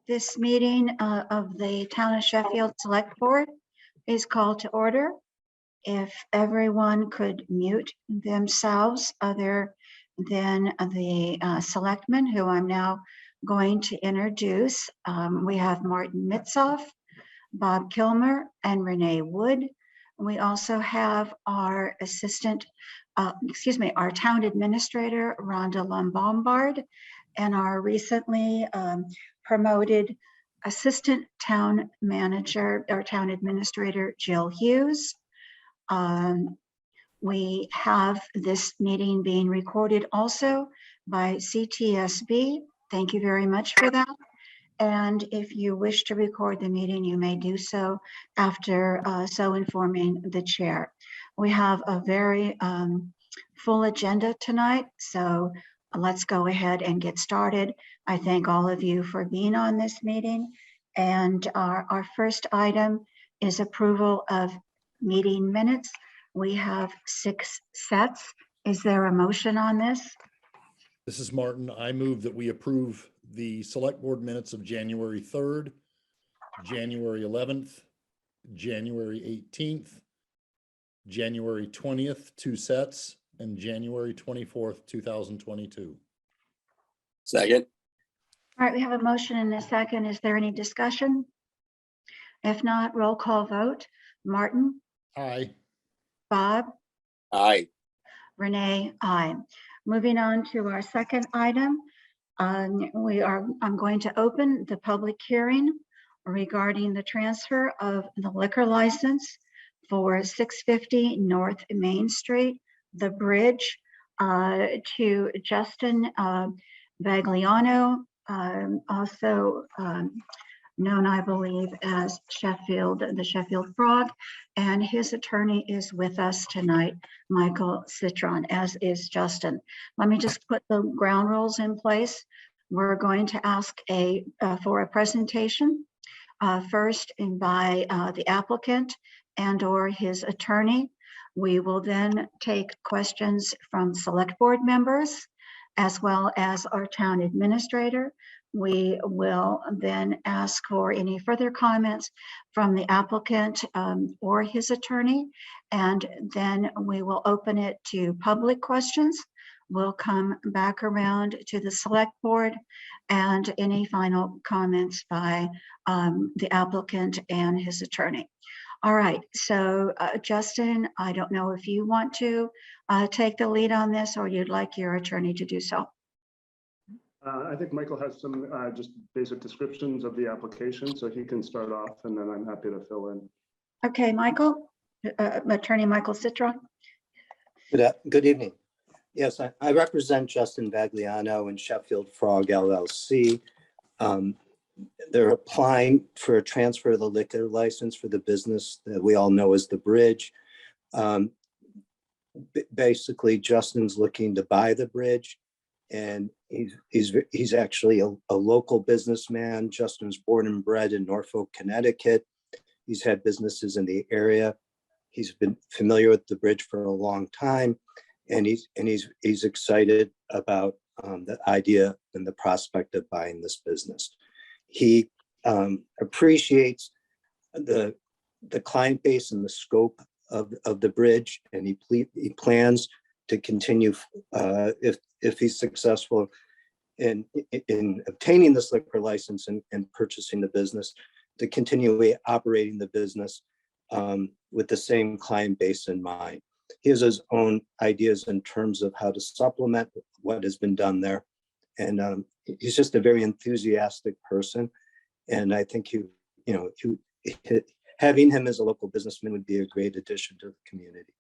This meeting of the Town of Sheffield Select Board is called to order. If everyone could mute themselves other than the selectmen who I'm now going to introduce. We have Martin Mitzoff, Bob Kilmer, and Renee Wood. We also have our our town administrator, Rhonda Lombard, and our recently promoted assistant town manager or town administrator, Jill Hughes. We have this meeting being recorded also by CTSB. Thank you very much for that. And if you wish to record the meeting, you may do so after so informing the chair. We have a very full agenda tonight, so let's go ahead and get started. I thank all of you for being on this meeting. And our first item is approval of meeting minutes. We have 6 sets. Is there a motion on this? This is Martin. I move that we approve the select board minutes of January 3rd, January 11th, January 18th, January 20th, 2 sets, and January 24th, 2022. Second. All right, we have a motion and a second. Is there any discussion? If not, roll call vote. Martin? Aye. Bob? Aye. Renee? Aye. Moving on to our second item. I'm going to open the public hearing regarding the transfer of the liquor license for 650 North Main Street, the bridge, to Justin Vagliano, also known, I believe, as Sheffield, the Sheffield Frog, and his attorney is with us tonight, Michael Citron, as is Justin. Let me just put the ground rules in place. We're going to ask for a presentation first by the applicant and or his attorney. We will then take questions from select board members as well as our town administrator. We will then ask for any further comments from the applicant or his attorney, and then we will open it to public questions. We'll come back around to the select board and any final comments by the applicant and his attorney. All right, so Justin, I don't know if you want to take the lead on this or you'd like your attorney to do so. I think Michael has some just basic descriptions of the application, so he can start off and then I'm happy to fill in. Okay, Michael, attorney Michael Citron. Good evening. Yes, I represent Justin Vagliano and Sheffield Frog LLC. They're applying for a transfer of the liquor license for the business that we all know as the Bridge. Basically, Justin's looking to buy the bridge, and he's actually a local businessman. Justin's born and bred in Norfolk, Connecticut. He's had businesses in the area. He's been familiar with the bridge for a long time, and he's excited about the idea and the prospect of buying this business. He appreciates the client base and the scope of the bridge, and he plans to continue if he's successful in obtaining this liquor license and purchasing the business, to continue operating the business with the same client base in mind. He has his own ideas in terms of how to supplement what has been done there. And he's just a very enthusiastic person. And I think having him as a local businessman would be a great addition to the community.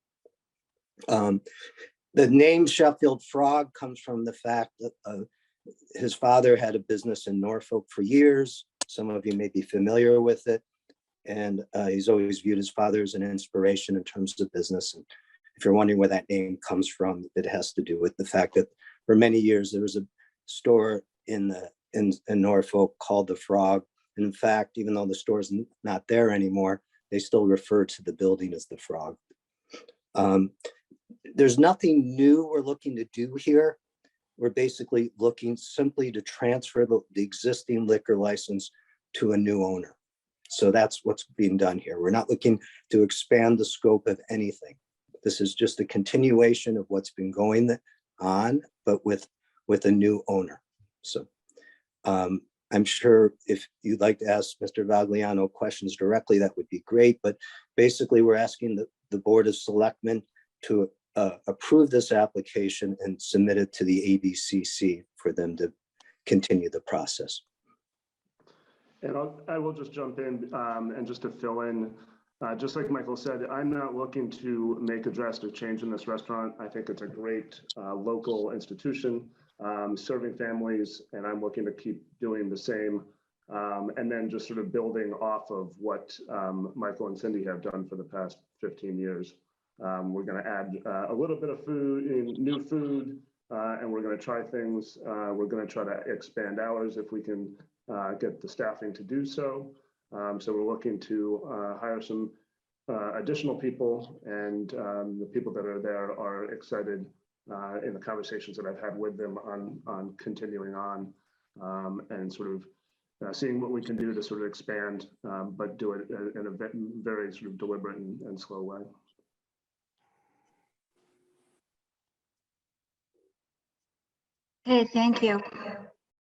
The name Sheffield Frog comes from the fact that his father had a business in Norfolk for years. Some of you may be familiar with it. And he's always viewed his father as an inspiration in terms of business. And if you're wondering where that name comes from, it has to do with the fact that for many years there was a store in Norfolk called the Frog. And in fact, even though the store is not there anymore, they still refer to the building as the Frog. There's nothing new we're looking to do here. we're basically looking simply to transfer the existing liquor license to a new owner. So that's what's being done here. We're not looking to expand the scope of anything. This is just a continuation of what's been going on, but with a new owner. So I'm sure if you'd like to ask Mr. Vagliano questions directly, that would be great. But basically, we're asking the Board of Selectmen to approve this application and submit it to the ABCC for them to continue the process. And I will just jump in and just to fill in, just like Michael said, I'm not looking to make a drastic change in this restaurant. I think it's a great local institution serving families, and I'm looking to keep doing the same. And then just sort of building off of what Michael and Cindy have done for the past 15 years. We're going to add a little bit of food, new food, and we're going to try things. We're going to try to expand hours if we can get the staffing to do so. So we're looking to hire some additional people, and the people that are there are excited in the conversations that I've had with them on continuing on and sort of seeing what we can do to sort of expand, but do it in a very sort of deliberate and slow way. Okay, thank you.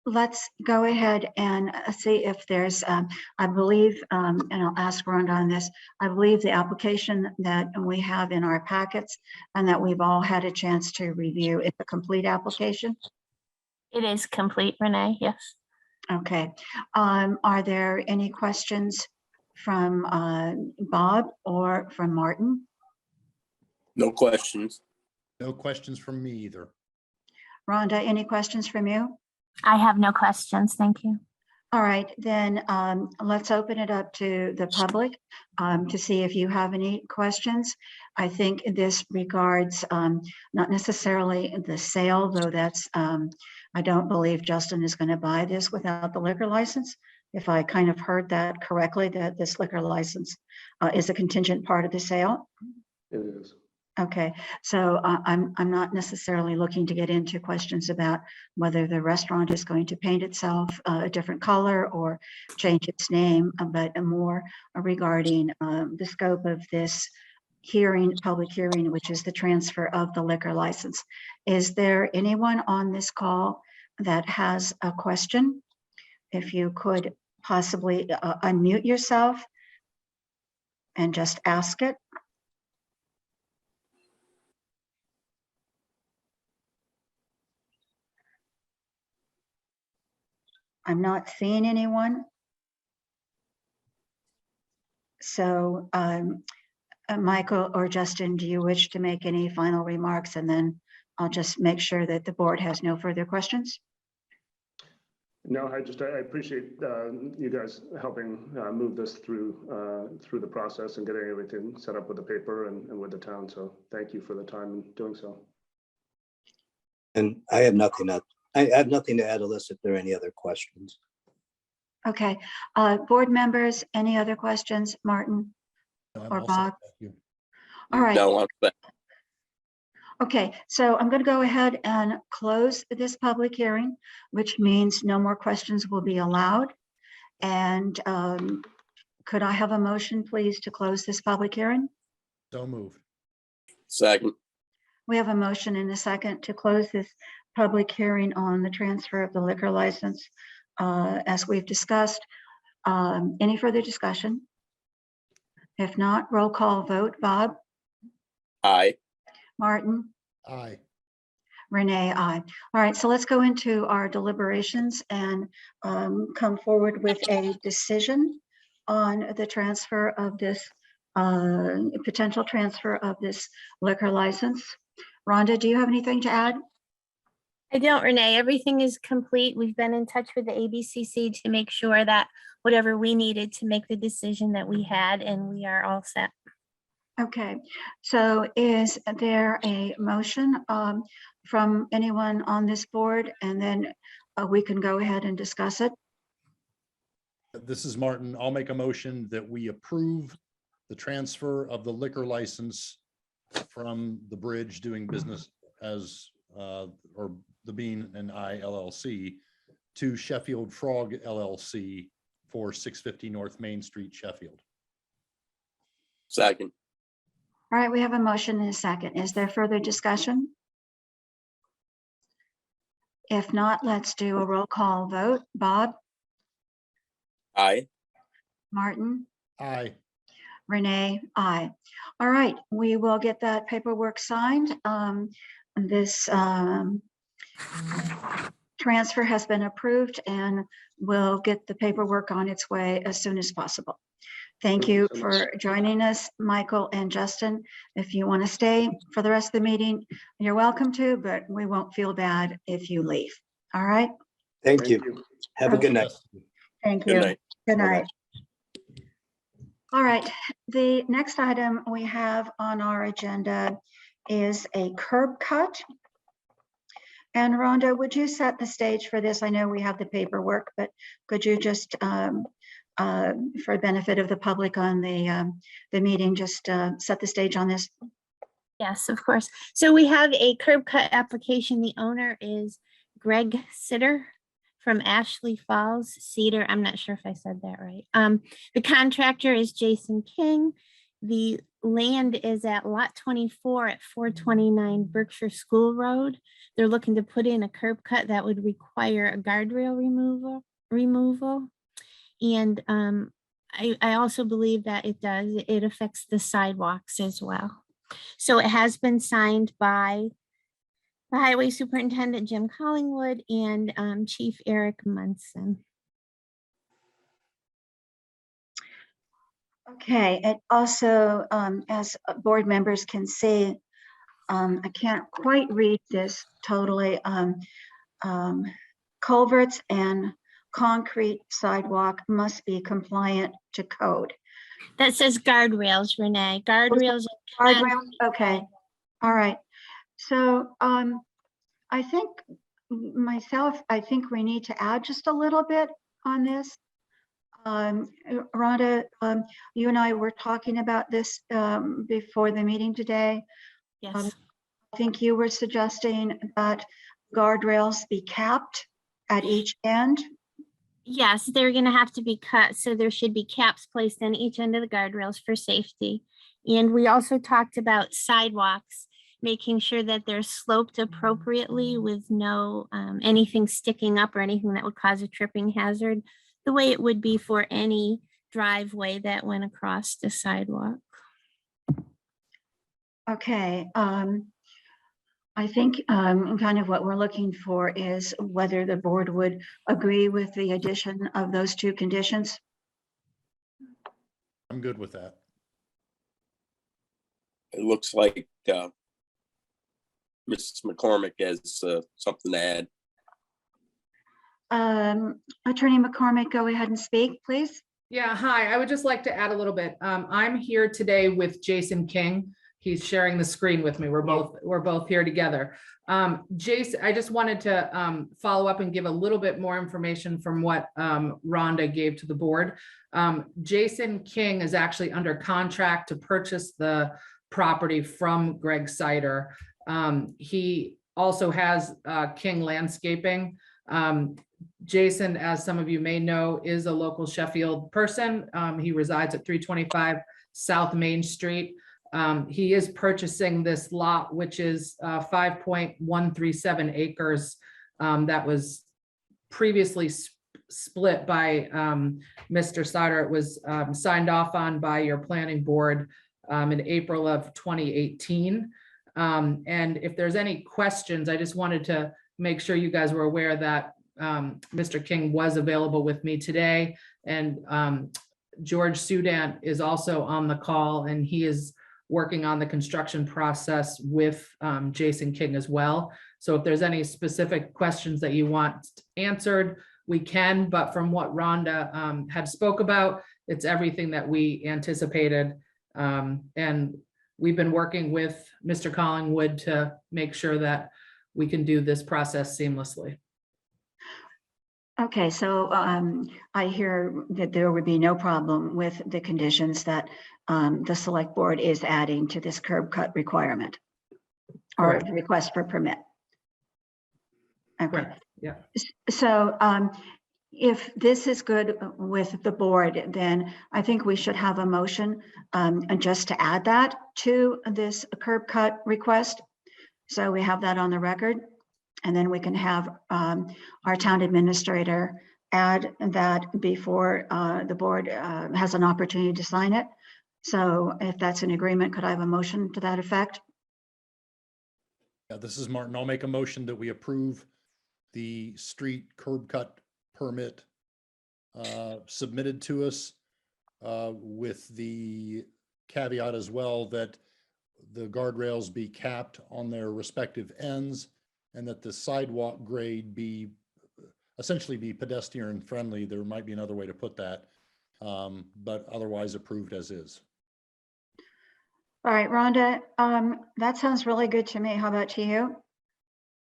Let's go ahead and see if there's, I believe, and I'll ask Rhonda on this, I believe the application that we have in our packets and that we've all had a chance to review is a complete application. It is complete, Renee, yes. Okay. Are there any questions from Bob or from Martin? No questions. No questions from me either. Rhonda, any questions from you? I have no questions, thank you. All right, then let's open it up to the public to see if you have any questions. I think this regards not necessarily the sale, though that's, I don't believe Justin is going to buy this without the liquor license. If I kind of heard that correctly, that this liquor license is a contingent part of the sale. It is. Okay, so I'm not necessarily looking to get into questions about whether the restaurant is going to paint itself a different color or change its name, but more regarding the scope of this hearing, public hearing, which is the transfer of the liquor license. Is there anyone on this call that has a question? If you could possibly unmute yourself and just ask it. I'm not seeing anyone. So Michael or Justin, do you wish to make any final remarks? And then I'll just make sure that the board has no further questions. No, I appreciate you guys helping move this through the process and getting everything set up with the paper and with the town. So thank you for the time in doing so. And I have nothing to add, Alyssa, if there are any other questions. Okay, board members, any other questions, Martin? No, I'm Or all set. Bob? Thank you. All right. No, I'm set. Okay, so I'm going to go ahead and close this public hearing, which means no more questions will be allowed. And could I have a motion, please, to close this public hearing? So moved. Second. We have a motion and a second to close this public hearing on the transfer of the liquor license, as we've discussed. Any further discussion? If not, roll call vote. Bob? Aye. Martin? Aye. Renee, aye. All right, so let's go into our deliberations and come forward with a decision on the transfer of this, potential transfer of this liquor license. Rhonda, do you have anything to add? I don't, Renee. Everything is complete. We've been in touch with the ABCC to make sure that whatever we needed to make the decision that we had, and we are all set. Okay, so is there a motion from anyone on this board? And then we can go ahead and discuss it. This is Martin. I'll make a motion that we approve the transfer of the liquor license from the Bridge doing business as, or the Bean and I LLC to Sheffield Frog LLC for 650 North Main Street, Sheffield. Second. All right, we have a motion and a second. Is there further discussion? If not, let's do a roll call vote. Bob, Aye. Martin, Aye. Renee, aye. All right, we will get that paperwork signed. This transfer has been approved and we'll get the paperwork on its way as soon as possible. Thank you so much. for joining us, Michael and Justin. If you want to stay for the rest of the meeting, you're welcome to, but we won't feel bad if you leave. All right, Thank you. Have a good night. thank Good you. night. Good Bye-bye. night. All right, the next item we have on our agenda is a curb cut. And Rhonda, would you set the stage for this? I know we have the paperwork, but could you just, for benefit of the public on the meeting, just set the stage on this? Yes, of course. So we have a curb cut application. The owner is Greg Sitter from Ashley Falls, Cedar. I'm not sure if I said that right. The contractor is Jason King. The land is at lot 24 at 429 Berkshire School Road. They're looking to put in a curb cut that would require a guardrail removal. And I also believe that it affects the sidewalks as well. So it has been signed by the Highway Superintendent Jim Collingwood and Chief Eric Munson. Okay, it also, as board members can see, I can't quite read this totally. Culverts and concrete sidewalk must be compliant to code. That says guardrails, Renee. Guardrails. Guardrails, okay, all right. So I think I think we need to add just a little bit on this. Rhonda, you and I were talking about this before the meeting today. Yes. I think you were suggesting that guardrails be capped at each end. Yes, they're going to have to be cut. So there should be caps placed on each end of the guardrails for safety. And we also talked about sidewalks, making sure that they're sloped appropriately with no anything sticking up or anything that would cause a tripping hazard, the way it would be for any driveway that went across the sidewalk. Okay, I think kind of what we're looking for is whether the board would agree with the addition of those two conditions. I'm good with that. It looks like Mrs. McCormick has something to add. Attorney McCormick, go ahead and speak, please. Yeah, hi. I would just like to add a little bit. I'm here today with Jason King. He's sharing the screen with me. We're both here together. Jason, I just wanted to follow up and give a little bit more information from what Rhonda gave to the board. Jason King is actually under contract to purchase the property from Greg Sider. He also has King Landscaping. Jason, as some of you may know, is a local Sheffield person. He resides at 325 South Main Street. He is purchasing this lot, which is 5.137 acres that was previously split by Mr. Sider. It was signed off on by your planning board in April of 2018. And if there's any questions, I just wanted to make sure you guys were aware that Mr. King was available with me today. And George Sudan is also on the call, and he is working on the construction process with Jason King as well. So if there's any specific questions that you want answered, we can, but from what Rhonda had spoke about, it's everything that we anticipated. And we've been working with Mr. Collingwood to make sure that we can do this process seamlessly. Okay, so I hear that there would be no problem with the conditions that the select board is adding to this curb cut requirement or Correct. the request for permit. Okay. Correct. Yeah. So if this is good with the board, then I think we should have a motion and just to add that to this curb cut request. So we have that on the record, and then we can have our town administrator add that before the board has an opportunity to sign it. So if that's an agreement, could I have a motion to that effect? Yeah, this is Martin. I'll make a motion that we approve the street curb cut permit submitted to us with the caveat as well that the guardrails be capped on their respective ends and that the sidewalk grade be essentially be pedestrian friendly. There might be another way to put that, but otherwise approved as is. All right, Rhonda, that sounds really good to me. How about to you?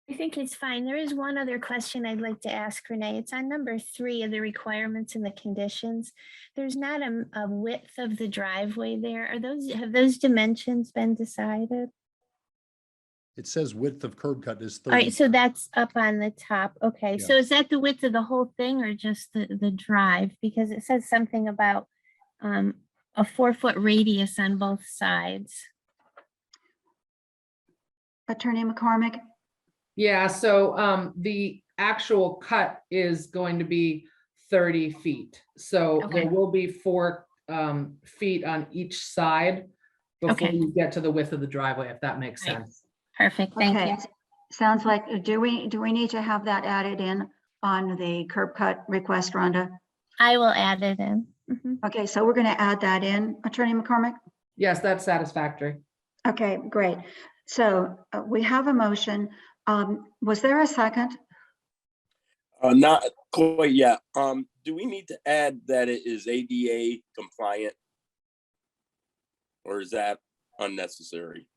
I think it's fine. There is one other question I'd like to ask Renee. It's on number 3 of the requirements and the conditions. There's not a width of the driveway there. Have those dimensions been decided? It says width of curb cut is 30. All right, so that's up on the top. Okay, so Yeah. is that the width of the whole thing or just the drive? Because it says something about a 4-foot radius on both sides. Attorney McCormick? Yeah, so the actual cut is going to be 30 feet. So Okay. there will be 4 feet on each side before Okay. you get to the width of the driveway, if that makes Right. sense. Perfect, thank Okay, you. sounds like, do we need to have that added in on the curb cut request, Rhonda? I will add it in. Mhm. Okay, so we're going to add that in, Attorney McCormick? Yes, that's satisfactory. Okay, great. So we have a motion. Was there a second? Not quite yet. Do we need to add that it is ADA compliant? Or is that unnecessary?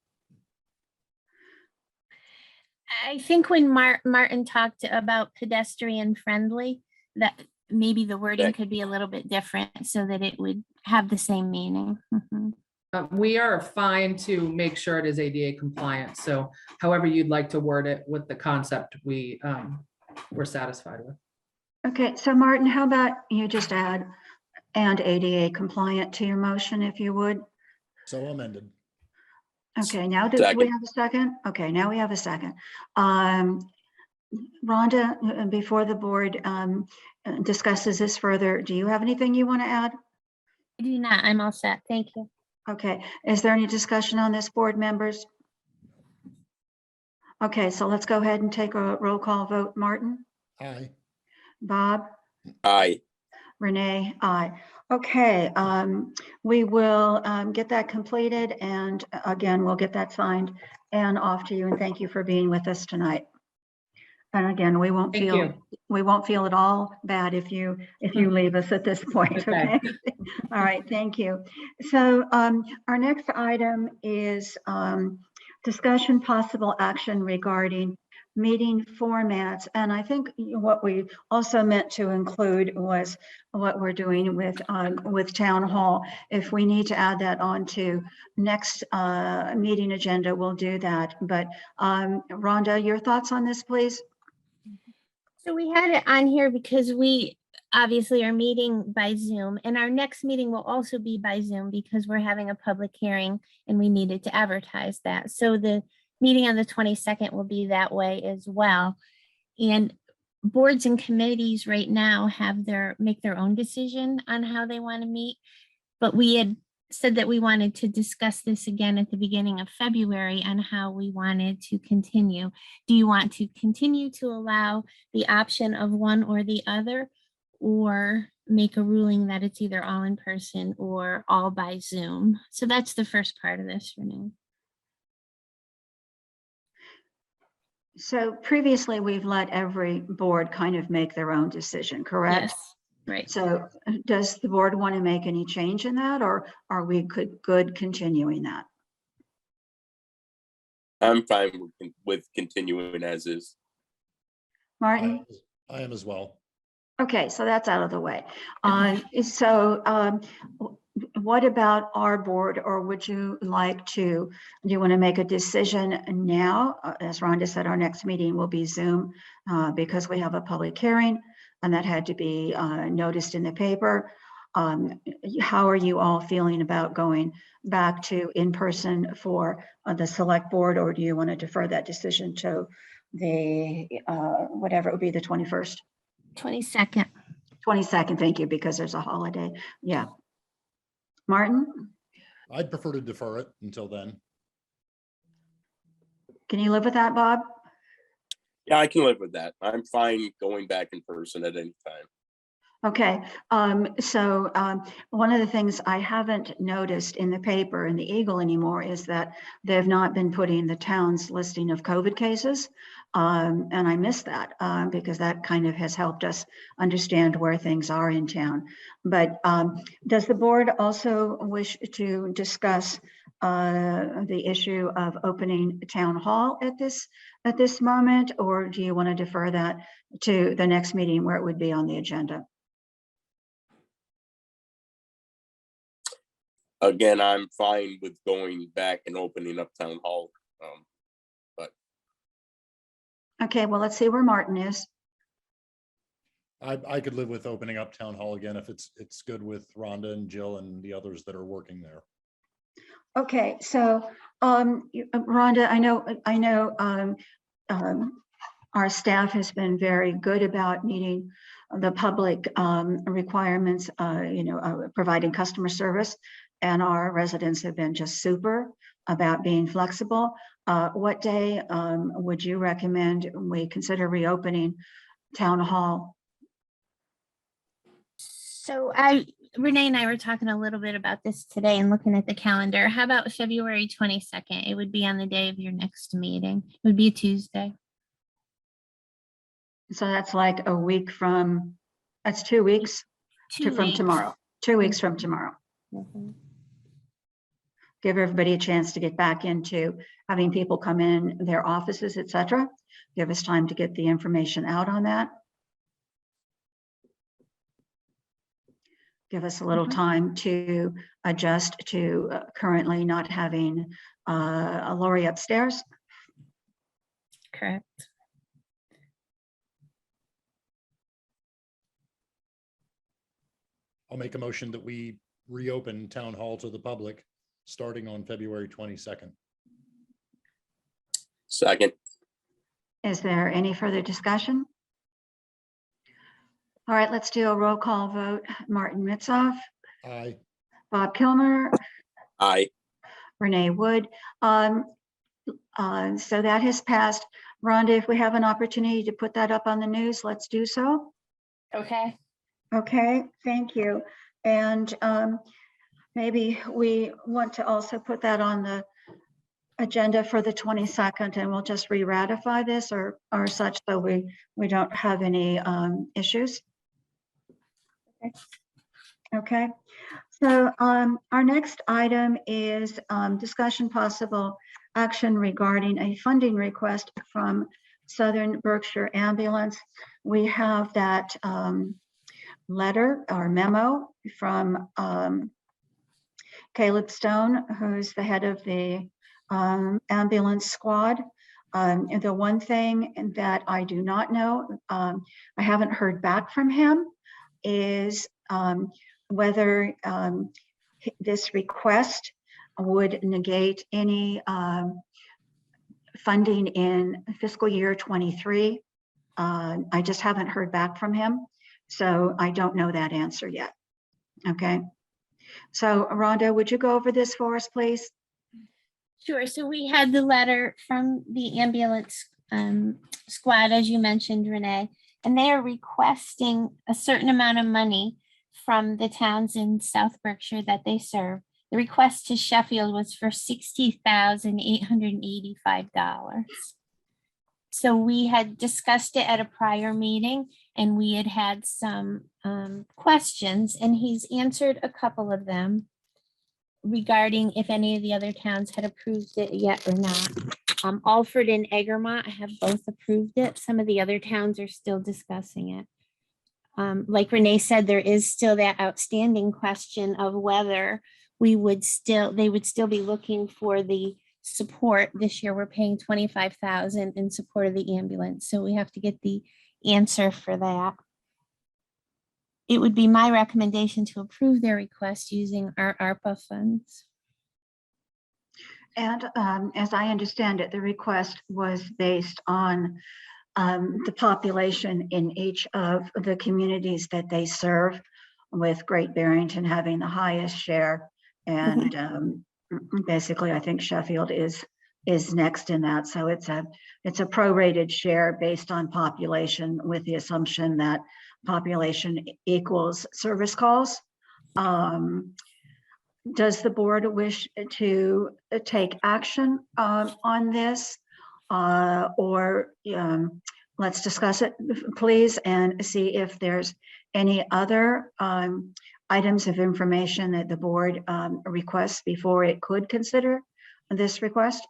I think when Martin talked about pedestrian friendly, that maybe the wording Okay. could be a little bit different so that it would have the same meaning. Mhm. We are fine to make sure it is ADA compliant. So however you'd like to word it with the concept we're satisfied with. Okay, so Martin, how about you just add and ADA compliant to your motion, if you would? So amended. Okay, now do we Second. have a second? Okay, now we have a second. Rhonda, before the board discusses this further, do you have anything you want to add? I do not, I'm all set, thank you. Okay, is there any discussion on this, board members? Okay, so let's go ahead and take a roll call vote. Martin? Aye. Bob? Aye. Renee? Aye. Okay, we will get that completed, and again, we'll get that signed and off to you, and thank you for being with us tonight. And again, we won't Thank feel at all bad if you leave us at this point, Okay. okay? All right, thank you. So our next item is discussion possible action regarding meeting formats. And I think what we also meant to include was what we're doing with town hall. If we need to add that on to next meeting agenda, we'll do that. But Rhonda, your thoughts on this, please? So we had it on here because we obviously are meeting by Zoom, and our next meeting will also be by Zoom because we're having a public hearing and we needed to advertise that. So the meeting on the 22nd will be that way as well. And boards and committees right now make their own decision on how they want to meet. But we had said that we wanted to discuss this again at the beginning of February on how we wanted to continue. Do you want to continue to allow the option of one or the other, or make a ruling that it's either all in person or all by Zoom? So that's the first part of this, Renee. So previously, we've let every board kind of make their own decision, correct? Yes, right. So does the board want to make any change in that, or are we good continuing that? I'm fine with continuing as is. Martin? I am as well. Okay, so that's out of the way. what about our board, or would you like to, do you want to make a decision now? As Rhonda said, our next meeting will be Zoom because we have a public hearing and that had to be noticed in the paper. How are you all feeling about going back to in-person for the select board, or do you want to defer that decision to the, whatever it would be, the 21st? 22nd. 22nd, thank you, because there's a holiday. Yeah. Martin, I'd prefer to defer it until then. can you live with that, Bob? Yeah, I can live with that. I'm fine going back in person at any time. Okay, so one of the things I haven't noticed in the paper, in the Eagle anymore, is that they've not been putting the town's listing of COVID cases. And I miss that because that kind of has helped us understand where things are in town. But does the board also wish to discuss the issue of opening town hall at this moment, or do you want to defer that to the next meeting where it would be on the agenda? Again, I'm fine with going back and opening up town hall. Okay, well, let's see where Martin is. I could live with opening up town hall again if it's good with Rhonda and Jill and the others that are working there. Okay, so Rhonda, I know our staff has been very good about meeting the public requirements, providing customer service, and our residents have been just super about being flexible. What day would you recommend we consider reopening town hall? So Renee and I were talking a little bit about this today and looking at the calendar. How about February 22nd? It would be on the day of your next meeting. It would be a Tuesday. So that's like a week from, that's 2 weeks from tomorrow. 2 weeks from tomorrow. Mhm. Give everybody a chance to get back into having people come in their offices, et cetera. Give us time to get the information out on that. Give us a little time to adjust to currently not having a Lori upstairs. Correct. I'll make a motion that we reopen town hall to the public starting on February 22nd. Second, Is there any further discussion? All right, let's do a roll call vote. Martin Mitzoff, Aye. Bob Kilmer, aye. Renee Wood. So that has passed. Rhonda, if we have an opportunity to put that up on the news, let's do so. Okay. Okay, thank you. And maybe we want to also put that on the agenda for the 22nd, and we'll just re-ratify this or such, so we don't have any issues. Okay, so our next item is discussion possible action regarding a funding request from Southern Berkshire Ambulance. We have that letter or memo from Caleb Stone, who's the head of the ambulance squad. The one thing that I do not know, I haven't heard back from him, is whether this request would negate any funding in fiscal year 23. I just haven't heard back from him, so I don't know that answer yet. Okay, so Rhonda, would you go over this for us, please? Sure. So we had the letter from the ambulance squad, as you mentioned, Renee, and they are requesting a certain amount of money from the towns in South Berkshire that they serve. The request to Sheffield was for $60,885. So we had discussed it at a prior meeting, and we had had some questions, and he's answered a couple of them regarding if any of the other towns had approved it yet or not. Alfred and Egremont have both approved it. Some of the other towns are still discussing it. Like Renee said, there is still that outstanding question of whether they would still be looking for the support. This year, we're paying 25,000 in support of the ambulance. So we have to get the answer for that. It would be my recommendation to approve their request using our ARPA funds. And as I understand it, the request was based on the population in each of the communities that they serve, with Great Barrington having the highest share. And basically, I think Sheffield is next in that. So it's a prorated share based on population, with the assumption that population equals service calls. Does the board wish to take action on this? Or let's discuss it, please, and see if there's any other items of information that the board requests before it could consider this request.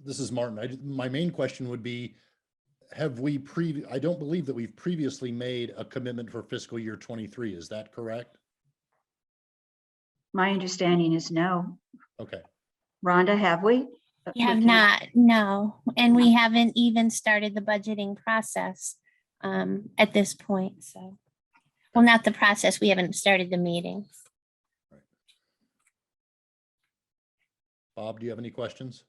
This is Martin. My main question would be, have we I don't believe that we've previously made a commitment for fiscal year 23. Is that correct? My understanding is no. Okay. Rhonda, have we? We have not, no. And we haven't even started the budgeting process at this point. So, well, not the process. We haven't started the meetings. Right. Bob, do you have any questions?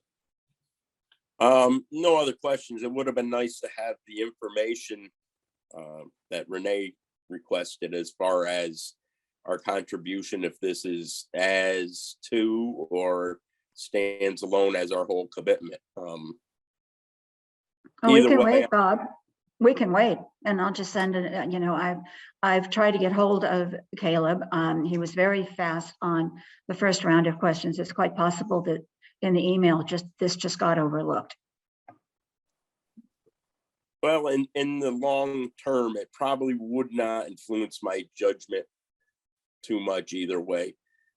No other questions. It would have been nice to have the information that Renee requested as far as our contribution, if this is as to or stands alone as our whole commitment. Oh, we can wait, Bob. We can wait, and I'll just send it. You know, I've tried to get hold of Caleb. He was very fast on the first round of questions. It's quite possible that in the email, this just got overlooked. Well, in the long term, it probably would not influence my judgment too much either way.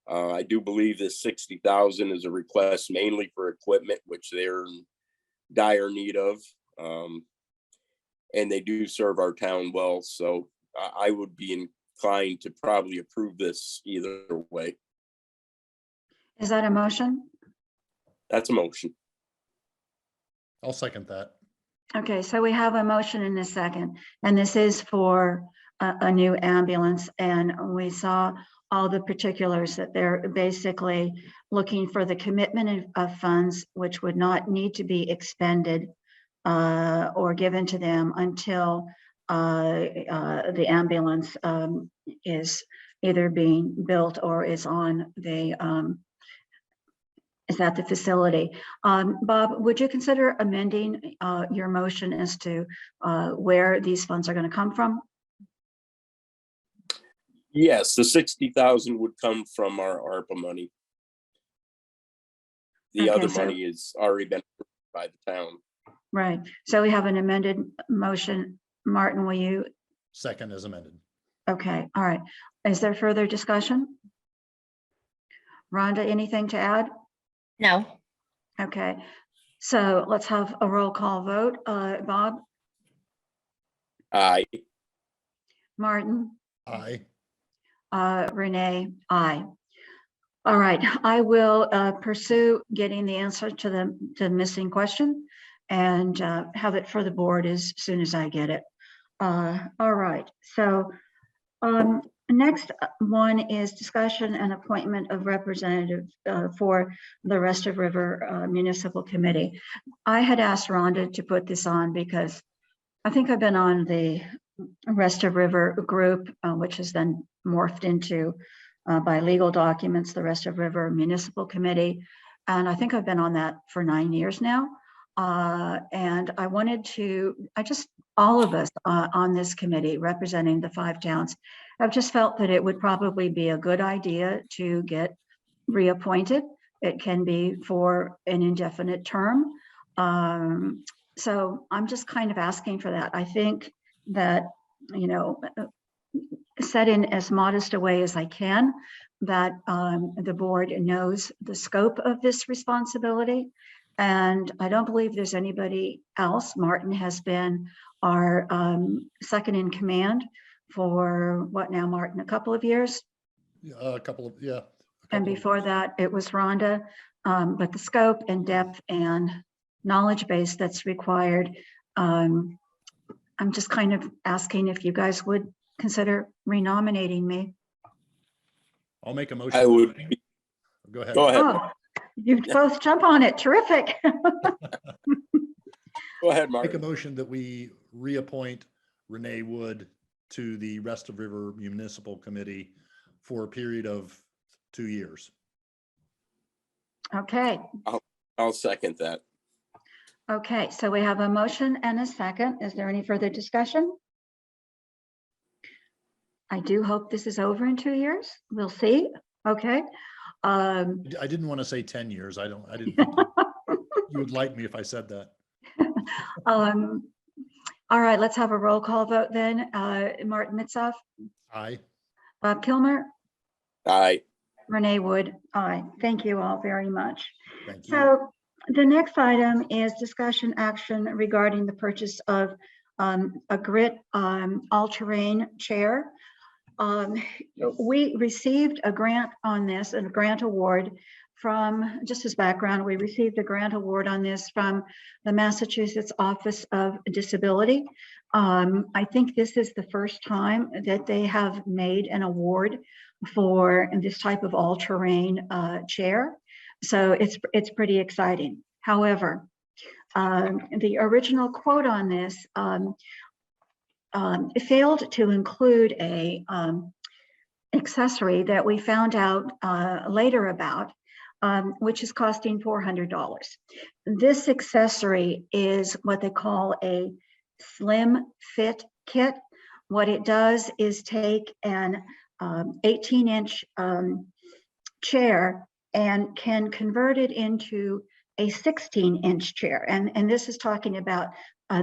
I do believe this 60,000 is a request mainly for equipment, which they're in dire need of. And they do serve our town well. So I would be inclined to probably approve this either way. Is that a motion? That's a motion. I'll second that. Okay, so we have a motion in a second, and this is for a new ambulance, and we saw all the particulars that they're basically looking for the commitment of funds, which would not need to be expended or given to them until the ambulance is either being built or is on the is at the facility. Bob, would you consider amending your motion as to where these funds are going to come from? Yes, the 60,000 would come from our ARPA money. The Okay, other so- money is already been approved by the town. Right. So we have an amended motion. Martin, will you? Second as amended. Okay. All right. Is there further discussion? Rhonda, anything to add? No. Okay. So let's have a roll call vote. Bob, Aye. Martin, Aye. Renee, aye. All right. I will pursue getting the answer to the missing question and have it for the board as soon as I get it. All right. So next one is discussion and appointment of representative for the Rest of River Municipal Committee. I had asked Rhonda to put this on because I think I've been on the Rest of River group, which has then morphed into by legal documents, the Rest of River Municipal Committee. And I think I've been on that for 9 years now. And I wanted to, all of us on this committee representing the 5 towns, I've just felt that it would probably be a good idea to get reappointed. It can be for an indefinite term. So I'm just kind of asking for that. I think that, you know, set in as modest a way as I can, that the board knows the scope of this responsibility And I don't believe there's anybody else. Martin has been our second in command for what now, Martin, a couple of years? A couple of, yeah. And before that, it was Rhonda. But the scope and depth and knowledge base that's required, I'm just kind of asking if you guys would consider renominating me. I'll make a motion. I would, Go ahead. go ahead, Oh, you both jump on it. Terrific. go ahead, Make a Mark. motion that we reappoint Renee Wood to the Rest of River Municipal Committee for a period of 2 years. Okay. I'll second that. Okay, so we have a motion and a second. Is there any further discussion? I do hope this is over in 2 years. We'll see. Okay. I didn't want to say 10 years. I didn't think you would like me if I said that. All right, let's have a roll call vote then. Martin Mitzoff, Aye. Bob Kilmer, Aye. Renee Wood. Aye. Thank you all very much. Thank you. So the next item is discussion action regarding the purchase of a grit all-terrain chair. We received a grant on this, and a grant award from, just as background, we received a grant award on this from the Massachusetts Office of Disability. I think this is the first time that they have made an award for this type of all-terrain chair. So it's pretty exciting. However, the original quote on this failed to include a accessory that we found out later about, which is costing $400. This accessory is what they call a slim fit kit. What it does is take an 18-inch chair and can convert it into a 16-inch chair. And this is talking about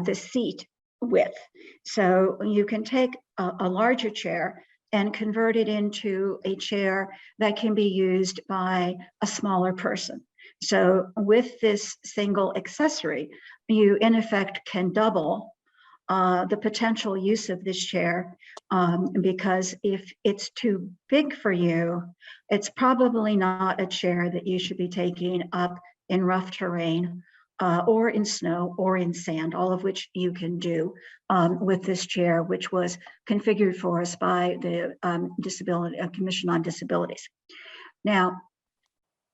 the seat width. So you can take a larger chair and convert it into a chair that can be used by a smaller person. So with this single accessory, you in effect can double the potential use of this chair, because if it's too big for you, it's probably not a chair that you should be taking up in rough terrain or in snow or in sand, all of which you can do with this chair, which was configured for us by the Commission on Disabilities. Now,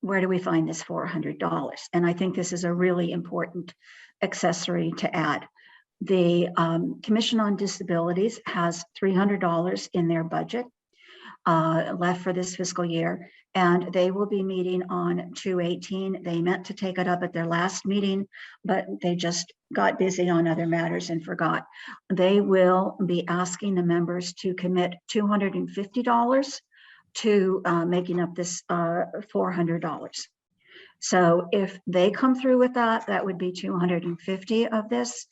where do we find this $400? And I think this is a really important accessory to add. The Commission on Disabilities has $300 in their budget left for this fiscal year, and they will be meeting on 2/18. They meant to take it up at their last meeting, but they just got busy on other matters and forgot. They will be asking the members to commit $250 to making up this $400. So if they come through with that, that would be 250 of this.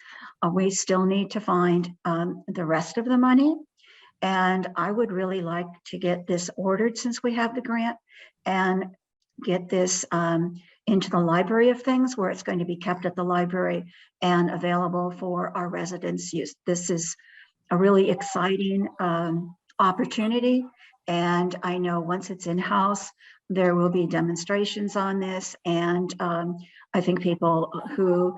We still need to find the rest of the money. And I would really like to get this ordered since we have the grant and get this into the library of things where it's going to be kept at the library and available for our residents' use. This is a really exciting opportunity. And I know once it's in-house, there will be demonstrations on this. And I think people who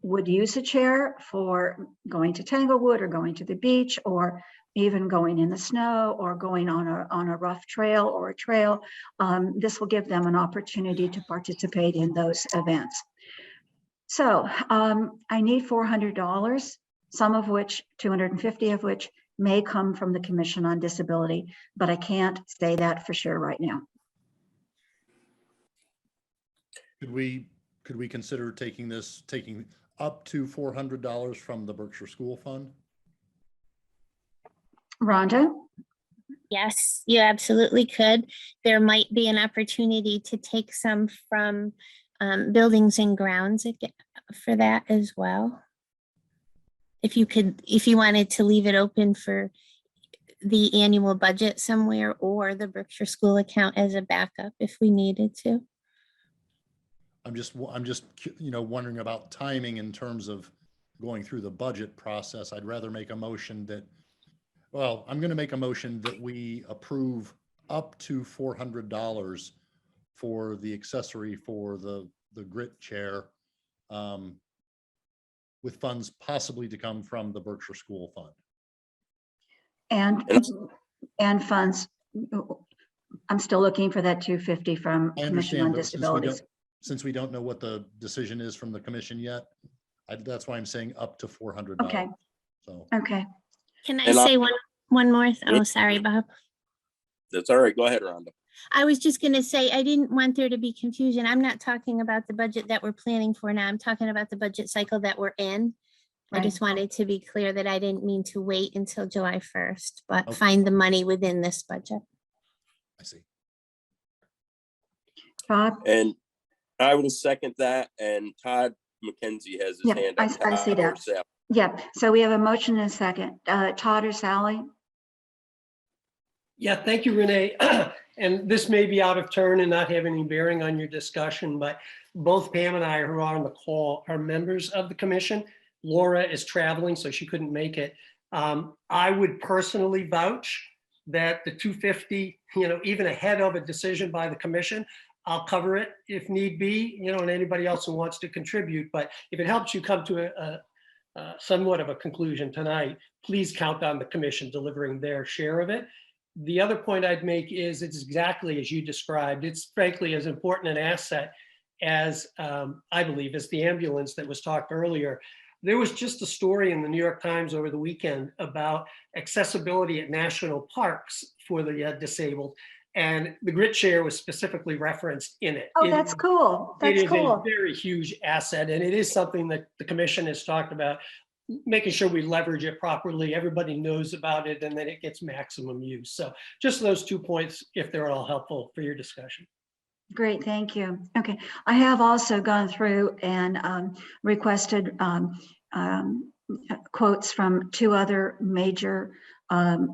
would use a chair for going to Tanglewood or going to the beach or even going in the snow or going on a rough trail or a trail, this will give them an opportunity to participate in those events. So I need $400, some of which, 250 of which, may come from the Commission on Disability, but I can't say that for sure right now. Could we consider taking up to $400 from the Berkshire School Fund? Rhonda? Yes, you absolutely could. There might be an opportunity to take some from buildings and grounds for that as well. If you wanted to leave it open for the annual budget somewhere or the Berkshire School account as a backup if we needed to. I'm just, wondering about timing in terms of going through the budget process. I'd rather make a motion that, well, I'm going to make a motion that we approve up to $400 for the accessory for the grit chair, with funds possibly to come from the Berkshire School Fund. And funds, I'm still looking for that 250 from I Commission on understand, but Disabilities. since we don't know what the decision is from the commission yet, that's why I'm saying up to $400. Okay. So, Okay, Can I And say one more? Oh, sorry, Bob. That's all right. Go ahead, Rhonda. I was just going to say, I didn't want there to be confusion. I'm not talking about the budget that we're planning for now. I'm talking about the budget cycle that we're in. I Right. just wanted to be clear that I didn't mean to wait until July 1st, but Okay. find the money within this budget. I see. Bob? And I will second that. And Todd McKenzie has his Yeah, hand I up. see Todd or that. Sal? Yeah, so we have a motion and a second. Todd or Sally? Yeah, thank you, Renee. And this may be out of turn and not have any bearing on your discussion, but both Pam and I who are on the call are members of the commission. Laura is traveling, so she couldn't make it. I would personally vouch that the 250, even ahead of a decision by the commission, I'll cover it if need be, and anybody else who wants to contribute. But if it helps you come to a somewhat of a conclusion tonight, please count on the commission delivering their share of it. The other point I'd make is it's exactly as you described. It's frankly as important an asset as I believe as the ambulance that was talked earlier. There was just a story in the New York Times over the weekend about accessibility at national parks for the disabled. And the grit chair was specifically referenced in it. Oh, that's cool. It That's is cool. a very huge asset, and it is something that the commission has talked about, making sure we leverage it properly, everybody knows about it, and then it gets maximum use. So just those 2 points, if they're all helpful for your discussion. Great, thank you. Okay, I have also gone through and requested quotes from 2 other major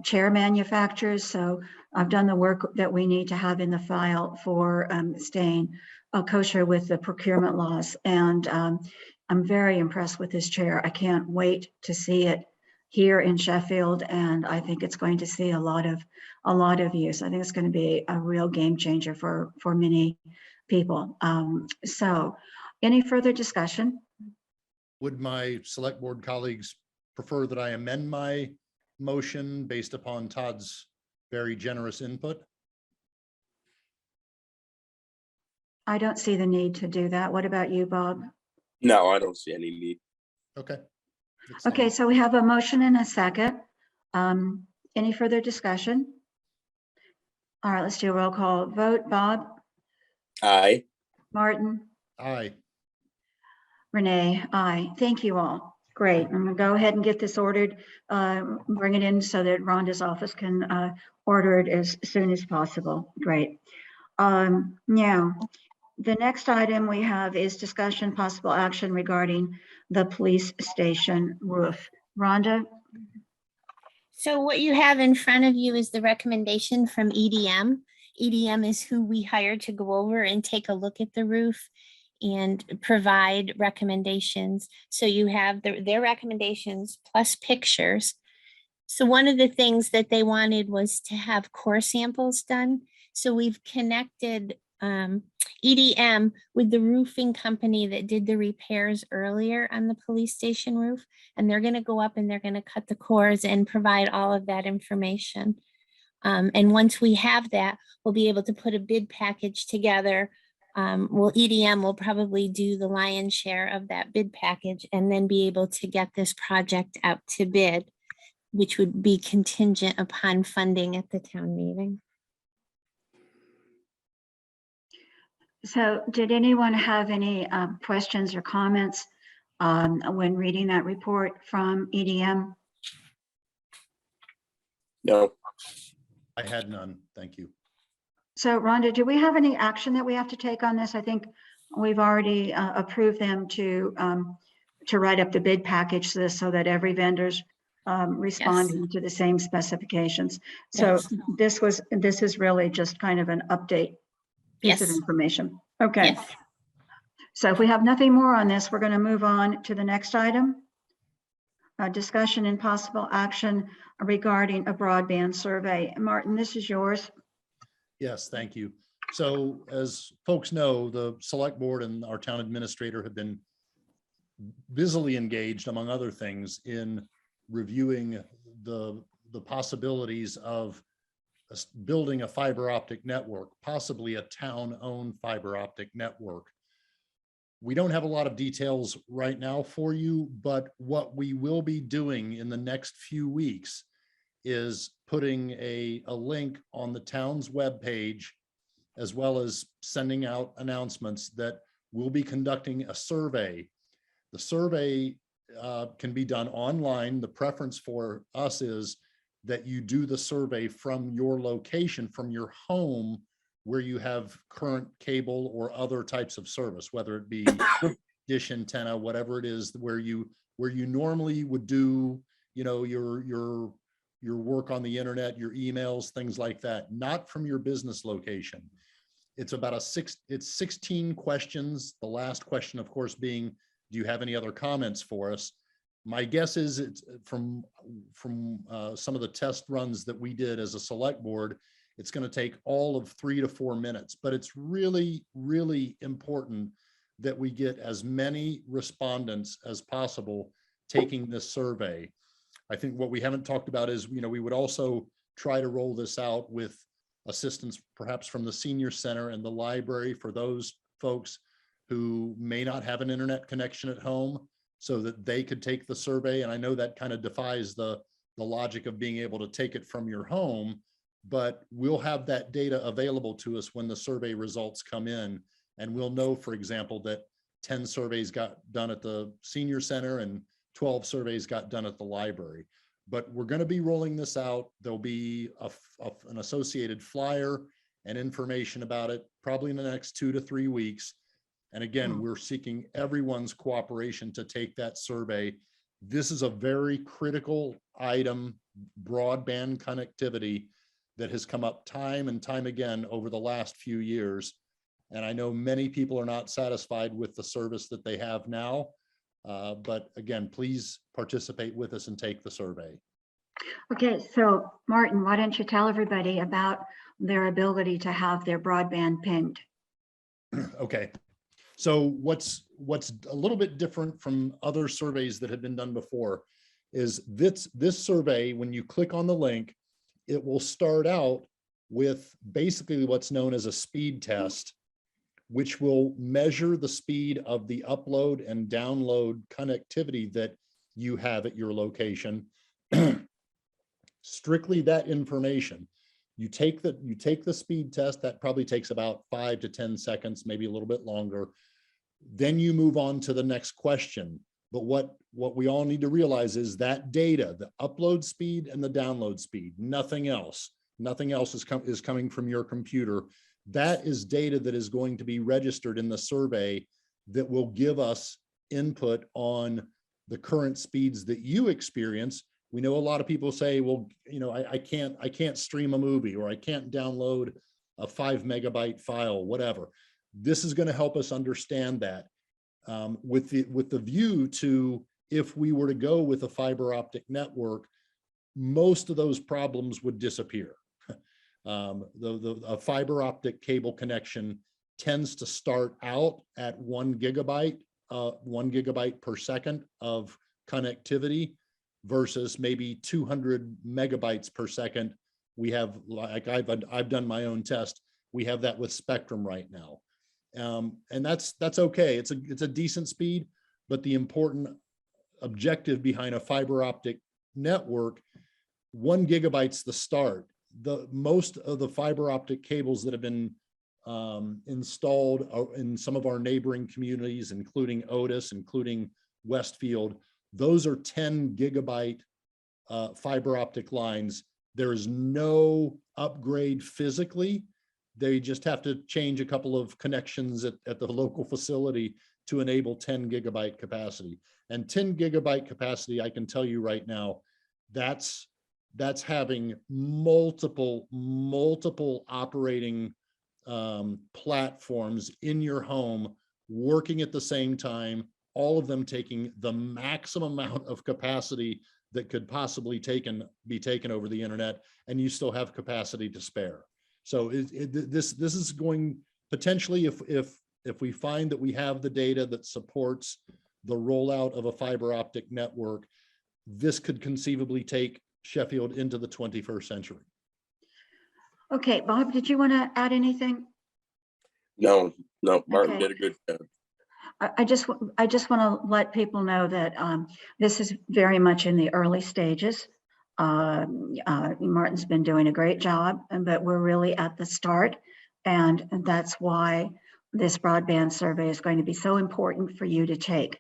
chair manufacturers. So I've done the work that we need to have in the file for staying kosher with the procurement laws. And I'm very impressed with this chair. I can't wait to see it here in Sheffield, and I think it's going to see a lot of use. I think it's going to be a real game changer for many people. So, any further discussion? Would my select board colleagues prefer that I amend my motion based upon Todd's very generous input? I don't see the need to do that. What about you, Bob? No, I don't see any need. Okay. That's Okay, fine. so we have a motion and a second. Any further discussion? All right, let's do a roll call vote. Bob, Aye. Martin, Aye. Renee, aye. Thank you all. Great. I'm gonna go ahead and get this ordered, bring it in so that Rhonda's office can order it as soon as possible. Great. Now, the next item we have is discussion possible action regarding the police station roof. Rhonda? So what you have in front of you is the recommendation from EDM. EDM is who we hired to go over and take a look at the roof and provide recommendations. So you have their recommendations plus pictures. So one of the things that they wanted was to have core samples done. So we've connected EDM with the roofing company that did the repairs earlier on the police station roof. And they're going to go up and they're going to cut the cores and provide all of that information. And once we have that, we'll be able to put a bid package together. EDM will probably do the lion's share of that bid package and then be able to get this project out to bid, which would be contingent upon funding at the town meeting. So did anyone have any questions or comments when reading that report from EDM? No. I had none. Thank you. So Rhonda, do we have any action that we have to take on this? I think we've already approved them to write up the bid package so that every vendor's responding to the same specifications. So Yes. this is really just kind of an update piece of Yes. information. Okay. Yes. So if we have nothing more on this, we're going to move on to the next item. Discussion and possible action regarding a broadband survey. Martin, this is yours. Yes, thank you. So as folks know, the select board and our town administrator have been busily engaged, among other things, in reviewing the possibilities of building a fiber optic network, possibly a town-owned fiber optic network. We don't have a lot of details right now for you, but what we will be doing in the next few weeks is putting a link on the town's webpage, as well as sending out announcements that we'll be conducting a survey. The survey can be done online. The preference for us is that you do the survey from your location, from your home, where you have current cable or other types of service, whether it be dish antenna, whatever it is, where you normally would do, you know, your work on the internet, your emails, things like that, not from your business location. It's about it's 16 questions. The last question, of course, being, do you have any other comments for us? My guess is it's from some of the test runs that we did as a select board, it's going to take all of 3 to 4 minutes, but it's really, really important that we get as many respondents as possible taking this survey. I think what we haven't talked about is, you know, we would also try to roll this out with assistance perhaps from the senior center and the library for those folks who may not have an internet connection at home, so that they could take the survey. And I know that kind of defies the logic of being able to take it from your home, but we'll have that data available to us when the survey results come in. And we'll know, for example, that 10 surveys got done at the senior center and 12 surveys got done at the library. But we're going to be rolling this out. There'll be an associated flyer and information about it probably in the next 2 to 3 weeks. And again, we're seeking everyone's cooperation to take that survey. This is a very critical item, broadband connectivity, that has come up time and time again over the last few years. And I know many people are not satisfied with the service that they have now. But again, please participate with us and take the survey. Okay, so Martin, why don't you tell everybody about their ability to have their broadband pinged? Okay. So what's a little bit different from other surveys that have been done before is this survey, when you click on the link, it will start out with basically what's known as a speed test, which will measure the speed of the upload and download connectivity that you have at your location. Strictly that information. You take the speed test, that probably takes about 5 to 10 seconds, maybe a little bit longer. Then you move on to the next question. But what we all need to realize is that data, the upload speed and the download speed, nothing else is coming from your computer. That is data that is going to be registered in the survey that will give us input on the current speeds that you experience. We know a lot of people say, well, you know, I can't stream a movie, or I can't download a 5 megabyte file, whatever. This is going to help us understand that. With the view to, if we were to go with a fiber optic network, most of those problems would disappear. A fiber optic cable connection tends to start out at 1 gigabyte per second of connectivity versus maybe 200 megabytes per second. We have, like I've done my own test, we have that with Spectrum right now. And that's okay. It's a decent speed, but the important objective behind a fiber optic network, 1 gigabyte's the start. Most of the fiber optic cables that have been installed in some of our neighboring communities, including Otis, including Westfield, those are 10 gigabyte fiber optic lines. There is no upgrade physically. They just have to change a couple of connections at the local facility to enable 10 gigabyte capacity. And 10 gigabyte capacity, I can tell you right now, that's having multiple operating platforms in your home working at the same time, all of them taking the maximum amount of capacity that could possibly be taken over the internet, and you still have capacity to spare. So this is going potentially, if we find that we have the data that supports the rollout of a fiber optic network, this could conceivably take Sheffield into the 21st century. Okay, Bob, did you want to add anything? No, Martin Okay. did a good job. I just want to let people know that this is very much in the early stages. Martin's been doing a great job, but we're really at the start. And that's why this broadband survey is going to be so important for you to take.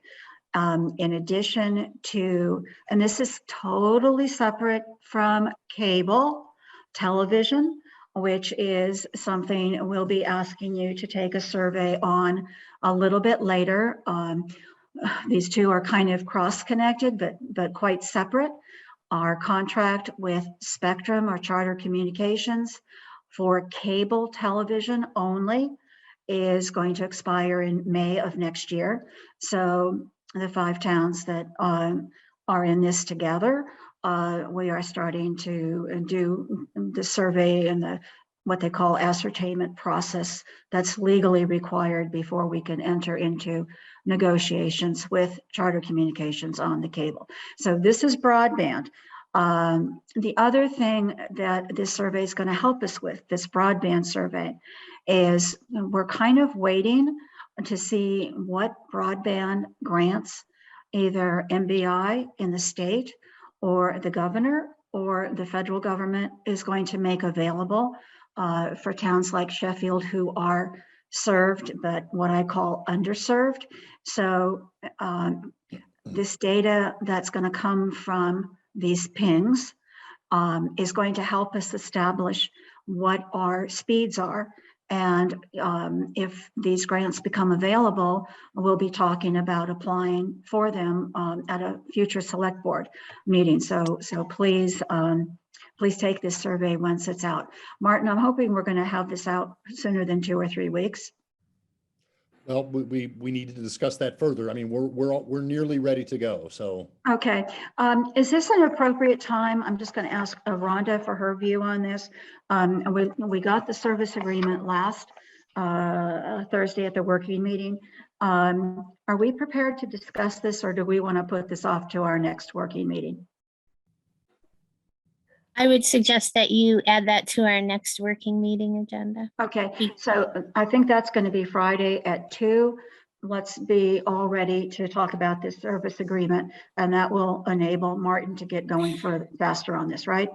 In addition to, and this is totally separate from cable television, which is something we'll be asking you to take a survey on a little bit later. These two are kind of cross-connected, but quite separate. Our contract with Spectrum or Charter Communications for cable television only is going to expire in May of next year. So the 5 towns that are in this together, we are starting to do the survey and what they call ascertainment process that's legally required before we can enter into negotiations with Charter Communications on the cable. So this is broadband. The other thing that this survey is going to help us with, this broadband survey, is we're kind of waiting to see what broadband grants either MBI in the state or the governor or the federal government is going to make available for towns like Sheffield who are served, but what I call underserved. So this data that's going to come from these pings is going to help us establish what our speeds are. And if these grants become available, we'll be talking about applying for them at a future select board meeting. So please, please take this survey once it's out. Martin, I'm hoping we're going to have this out sooner than 2 or 3 weeks. Well, we need to discuss that further. I mean, we're nearly ready to go. So okay, is this an appropriate time? I'm just going to ask Rhonda for her view on this. We got the service agreement last Thursday at the working meeting. Are we prepared to discuss this, or do we want to put this off to our next working meeting? I would suggest that you add that to our next working meeting agenda. Okay, so I think that's going to be Friday at 2. Let's be all ready to talk about this service agreement, and that will enable Martin to get going faster on this, right?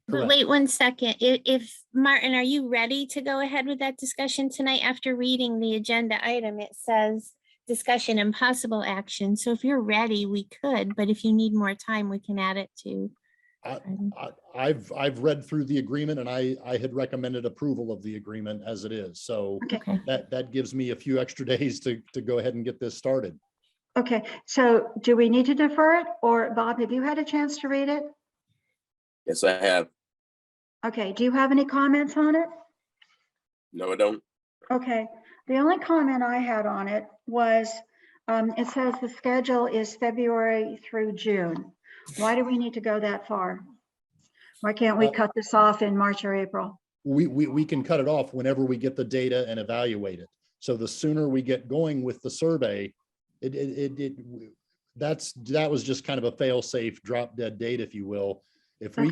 But correct. wait 1 second. If Martin, are you ready to go ahead with that discussion tonight? After reading the agenda item, it says discussion and possible action. So if you're ready, we could, but if you need more time, we can add it to. I've read through the agreement, and I had recommended approval of the agreement as it is. So Okay. that gives me a few extra days to go ahead and get this started. Okay, so do we need to defer it, or Bob, have you had a chance to read it? Yes, I have. Okay, do you have any comments on it? No, I don't. Okay, the only comment I had on it was, it says the schedule is February through June. Why do we need to go that far? Why can't we cut this off in March or April? We can cut it off whenever we get the data and evaluate it. So the sooner we get going with the survey, that was just kind of a fail-safe drop dead date, if you will. If we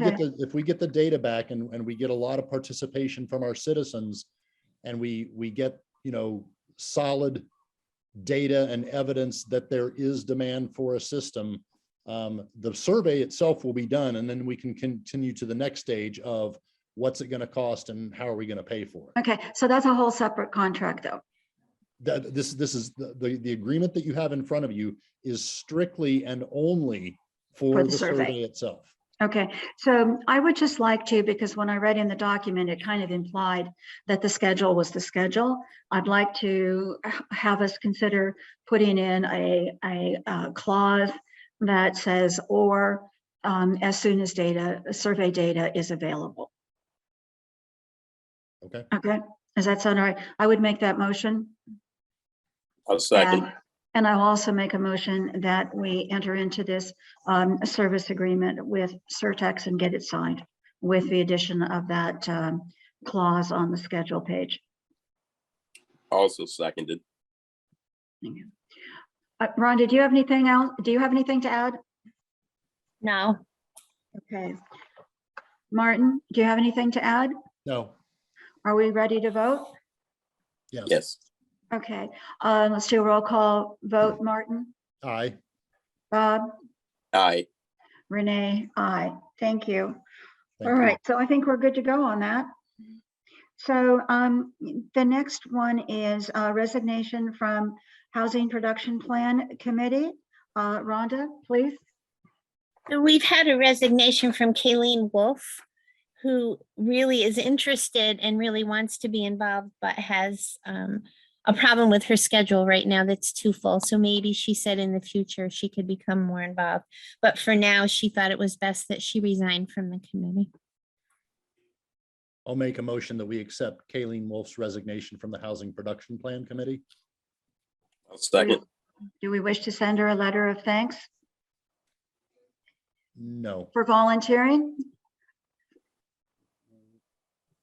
get the data back and we get a lot of participation from our citizens, and we get, solid data and evidence that there is demand for a system, the survey itself will be done, and then we can continue to the next stage of what's it going to cost and how are we going to pay for it. Okay, so that's a whole separate contract though. This is the agreement that you have in front of you is strictly and only for the survey itself. Okay, so I would just like to, because when I read in the document, it kind of implied that the schedule was the schedule. I'd like to have us consider putting in a clause that says, or as soon as survey data is available. Okay. Okay, does that sound all right? I would make that motion. I'll second. And I'll also make a motion that we enter into this service agreement with Certex and get it signed with the addition of that clause on the schedule page. Also seconded. Rhonda, do you have anything else? Do you have anything to add? No. Okay. Martin, do you have anything to add? No, Are we ready to vote? yes. Yes. Okay, let's do a roll call vote. Martin, Aye. Bob, Aye. Renee, aye. Thank you. Thank All you. right, so I think we're good to go on that. So the next one is resignation from Housing Production Plan Committee. Rhonda, please. So we've had a resignation from Kayleen Wolf, who really is interested and really wants to be involved, but has a problem with her schedule right now that's too full. So maybe she said in the future she could become more involved. But for now, she thought it was best that she resigned from the committee. I'll make a motion that we accept Kayleen Wolf's resignation from the Housing Production Plan Committee. I'll second. Do we wish to send her a letter of thanks No, for volunteering?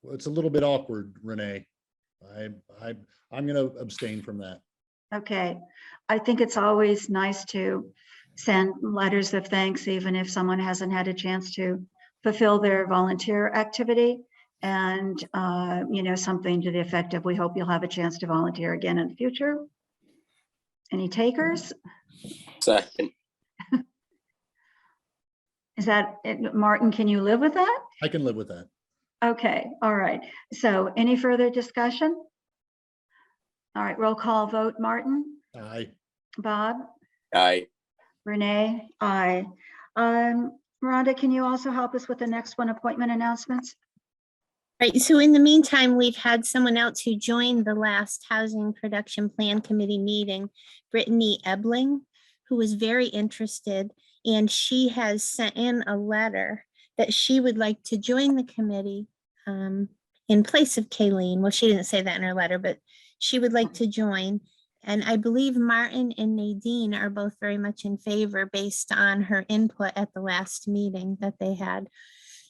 well, it's a little bit awkward, Renee. I'm going to abstain from that. Okay, I think it's always nice to send letters of thanks, even if someone hasn't had a chance to fulfill their volunteer activity. And, you know, something to the effect of, we hope you'll have a chance to volunteer again in the future. Any takers? Second. Is that, Martin, can you live with that? I can live with that. Okay, all right. So any further discussion? All right, roll call vote. Martin, Aye. Bob, Aye. Renee, aye. Rhonda, can you also help us with the next one, appointment announcements? Right, so in the meantime, we've had someone else who joined the last Housing Production Plan Committee meeting, Brittany Ebling, who was very interested, and she has sent in a letter that she would like to join the committee in place of Kayleen. Well, she didn't say that in her letter, but she would like to join. And I believe Martin and Nadine are both very much in favor based on her input at the last meeting that they had.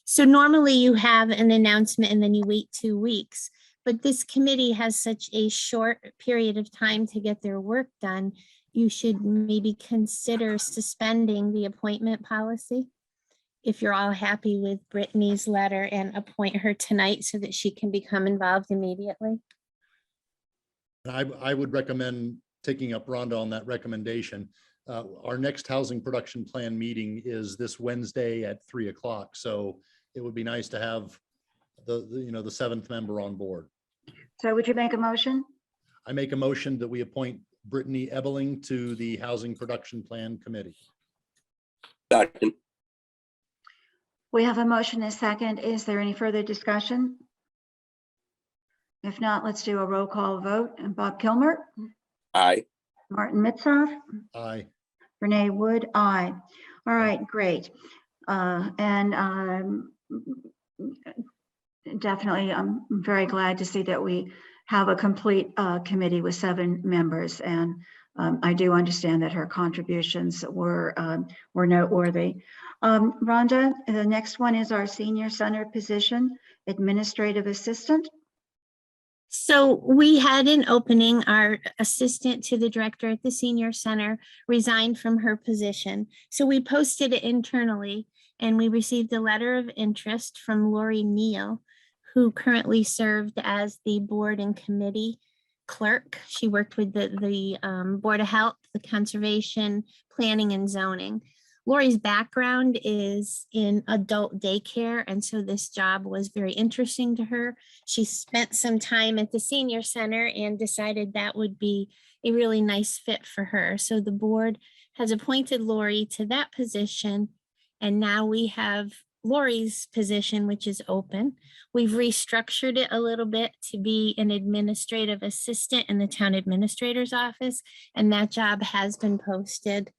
So normally you have an announcement and then you wait 2 weeks, but this committee has such a short period of time to get their work done. You should maybe consider suspending the appointment policy if you're all happy with Brittany's letter, and appoint her tonight so that she can become involved immediately. I would recommend taking up Rhonda on that recommendation. Our next housing production plan meeting is this Wednesday at 3 o'clock. So it would be nice to have the seventh member on board. So would you make a motion? I make a motion that we appoint Brittany Ebling to the Housing Production Plan Committee. Second. We have a motion and a second. Is there any further discussion? If not, let's do a roll call vote. And Bob Kilmer, Aye. Martin Mitzoff, Aye. Renee Wood, aye. All right, great. Definitely, I'm very glad to see that we have a complete committee with 7 members. And I do understand that her contributions were noteworthy. Rhonda, the next one is our senior center position, administrative assistant. So we had an opening. Our assistant to the director at the senior center resigned from her position. So we posted it internally, and we received a letter of interest from Lori Neal, who currently served as the board and committee clerk. She worked with the Board of Health, the Conservation, Planning, and Zoning. Lori's background is in adult daycare, and so this job was very interesting to her. She spent some time at the senior center and decided that would be a really nice fit for her. So the board has appointed Lori to that position, and now we have Lori's position, which is open. We've restructured it a little bit to be an administrative assistant in the town administrator's office, and that job has been posted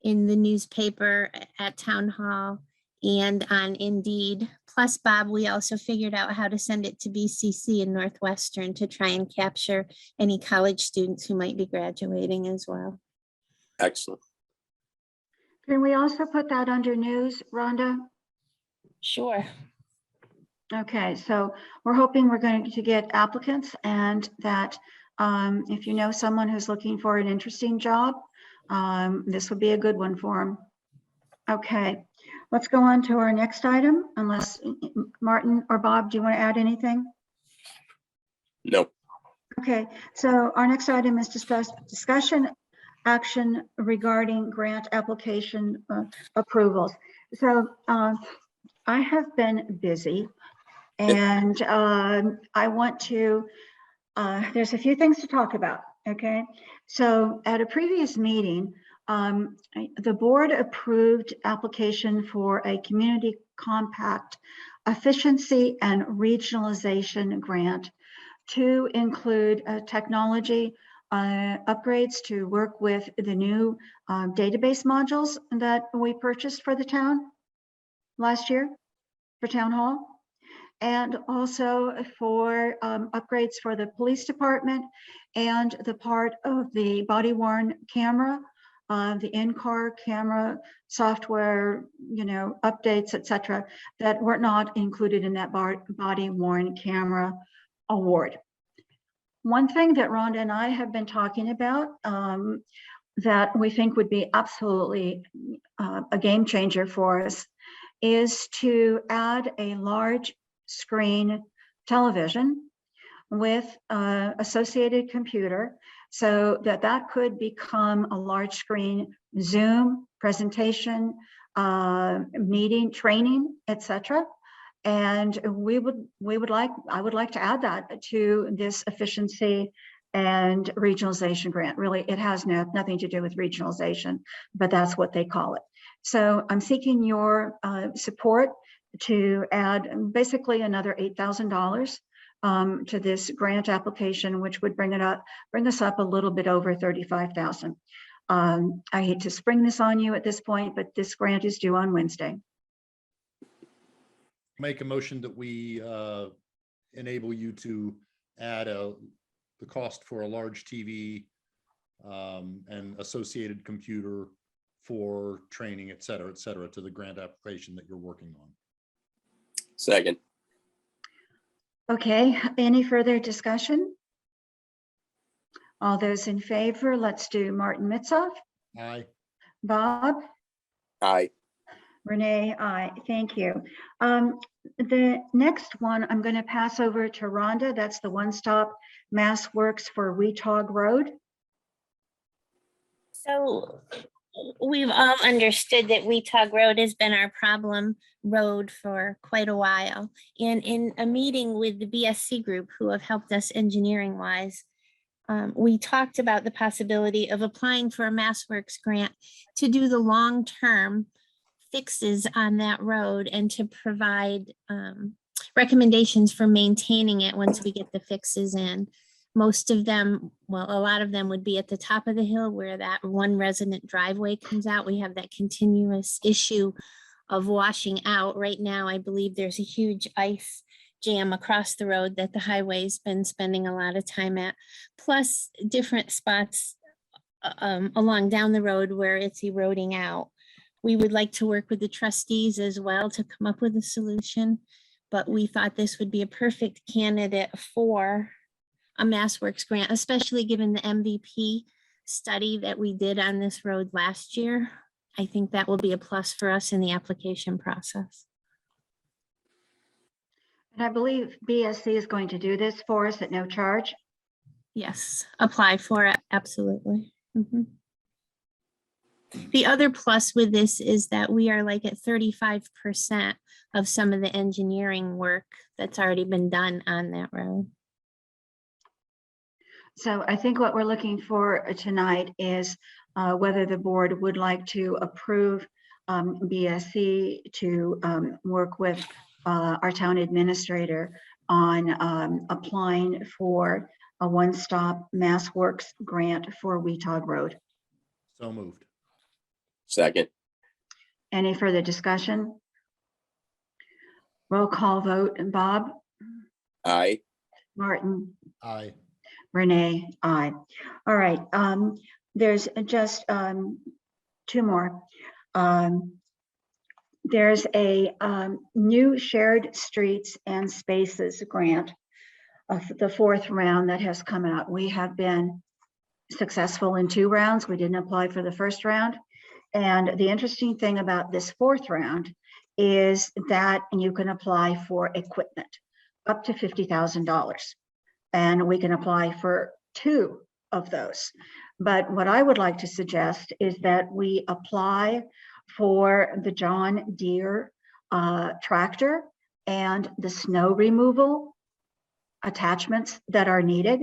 in the newspaper, at town hall, and on Indeed. Plus, Bob, we also figured out how to send it to BCC and Northwestern to try and capture any college students who might be graduating as well. Excellent. Can we also put that under news, Rhonda? Sure. Okay, so we're hoping we're going to get applicants, and that if you know someone who's looking for an interesting job, this would be a good one for them. Okay, let's go on to our next item, unless Martin or Bob, do you want to add anything? No. Okay, so our next item is discussion action regarding grant application approvals. So I have been busy, and I want to, there's a few things to talk about, okay? So at a previous meeting, the board approved application for a community compact efficiency and regionalization grant to include technology upgrades to work with the new database modules that we purchased for the town last year for town hall, and also for upgrades for the police department and the part of the body worn camera, the in-car camera software, you know, updates, etc., that were not included in that body worn camera award. One thing that Rhonda and I have been talking about that we think would be absolutely a game changer for us is to add a large screen television with associated computer, so that could become a large screen Zoom presentation, meeting, training, etc. And I would like to add that to this efficiency and regionalization grant. Really, it has nothing to do with regionalization, but that's what they call it. So I'm seeking your support to add basically another $8,000 to this grant application, which would bring us up a little bit over 35,000. I hate to spring this on you at this point, but this grant is due on Wednesday. Make a motion that we enable you to add the cost for a large TV and associated computer for training, et cetera, to the grant application that you're working on. Second. Okay, any further discussion? All those in favor, let's do Martin Mitzoff. Aye. Bob? Aye. Renee, aye. Thank you. The next one I'm going to pass over to Rhonda. That's the one-stop Mass Works for Weetog Road. So we've all understood that Weetog Road has been our problem road for quite a while. And in a meeting with the BSC group, who have helped us engineering wise, we talked about the possibility of applying for a MassWorks grant to do the long-term fixes on that road and to provide recommendations for maintaining it once we get the fixes in. Most of them, well, a lot of them would be at the top of the hill where that one resident driveway comes out. We have that continuous issue of washing out. Right now, I believe there's a huge ice jam across the road that the highway's been spending a lot of time at, plus different spots along down the road where it's eroding out. We would like to work with the trustees as well to come up with a solution, but we thought this would be a perfect candidate for a MassWorks grant, especially given the MVP study that we did on this road last year. I think that will be a plus for us in the application process. And I believe BSC is going to do this for us at no charge. Yes, apply for it, absolutely. Mhm. The other plus with this is that we are like at 35% of some of the engineering work that's already been done on that road. So I think what we're looking for tonight is whether the board would like to approve BSC to work with our town administrator on applying for a one-stop MassWorks grant for Weetog Road. So moved. Second. Any further discussion? Roll call vote, and Bob, Aye. Martin, Aye. Renee, aye. All right, there's just two more. There's a new shared streets and spaces grant of the fourth round that has come out. We have been successful in 2 rounds. We didn't apply for the first round. And the interesting thing about this fourth round is that you can apply for equipment up to $50,000. And we can apply for 2 of those. But what I would like to suggest is that we apply for the John Deere tractor and the snow removal attachments that are needed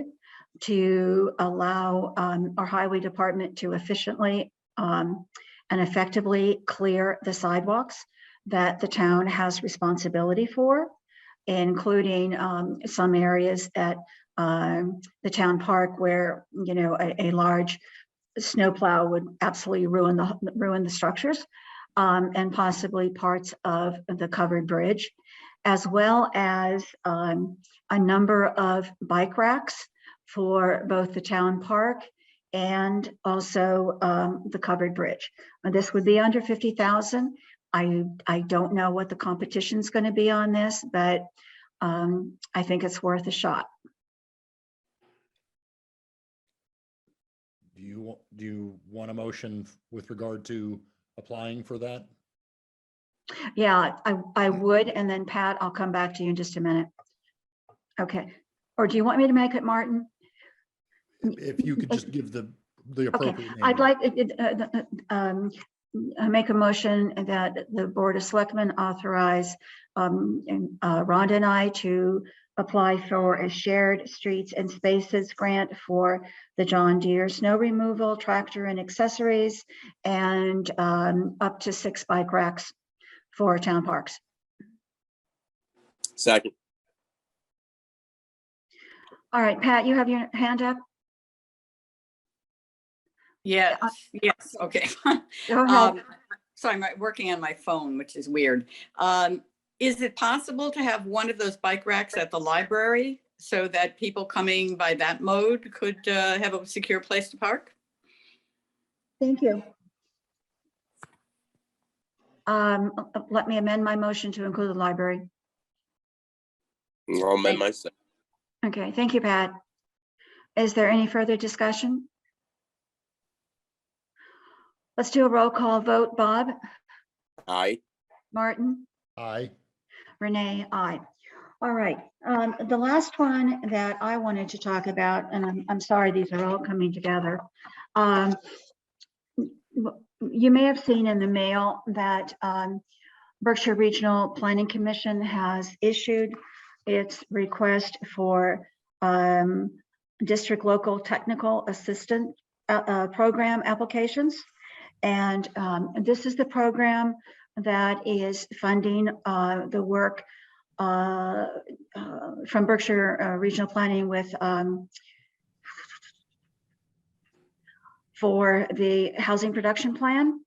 to allow our highway department to efficiently and effectively clear the sidewalks that the town has responsibility for, including some areas at the town park where, you know, a large snowplow would absolutely ruin the structures, and possibly parts of the covered bridge, as well as a number of bike racks for both the town park and also the covered bridge. This would be under 50,000. I don't know what the competition's going to be on this, but I think it's worth a shot. Do you want a motion with regard to applying for that? Yeah, I would, and then Pat, I'll come back to you in just a minute. Okay, or do you want me to make it Martin? If you could just give the Okay, appropriate name. I'd like I make a motion that the Board of Selectmen authorize Rhonda and I to apply for a shared streets and spaces grant for the John Deere snow removal tractor and accessories, and up to 6 bike racks for town parks. Second. All right, Pat, you have your hand up? Yes, yes, okay. Go ahead. So I'm working on my phone, which is weird. Is it possible to have one of those bike racks at the library so that people coming by that mode could have a secure place to park? Thank you. Let me amend my motion to include the library. I'll amend my second. Okay, thank you, Pat. Is there any further discussion? Let's do a roll call vote. Bob, Aye. Martin, Aye. Renee, aye. All right, the last one that I wanted to talk about, and I'm sorry, these are all coming together. You may have seen in the mail that Berkshire Regional Planning Commission has issued its request for district local technical assistant program applications. And this is the program that is funding the work from Berkshire Regional Planning with for the housing production plan.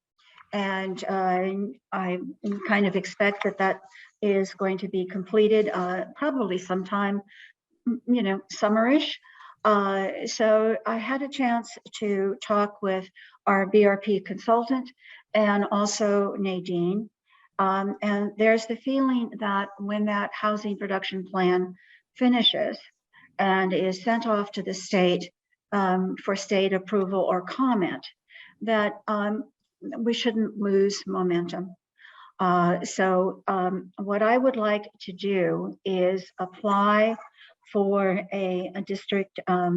And I kind of expect that that is going to be completed probably sometime, you know, summerish. So I had a chance to talk with our BRP consultant and also Nadine. And there's the feeling that when that housing production plan finishes and is sent off to the state for state approval or comment, that we shouldn't lose momentum. So what I would like to do is apply for a district, a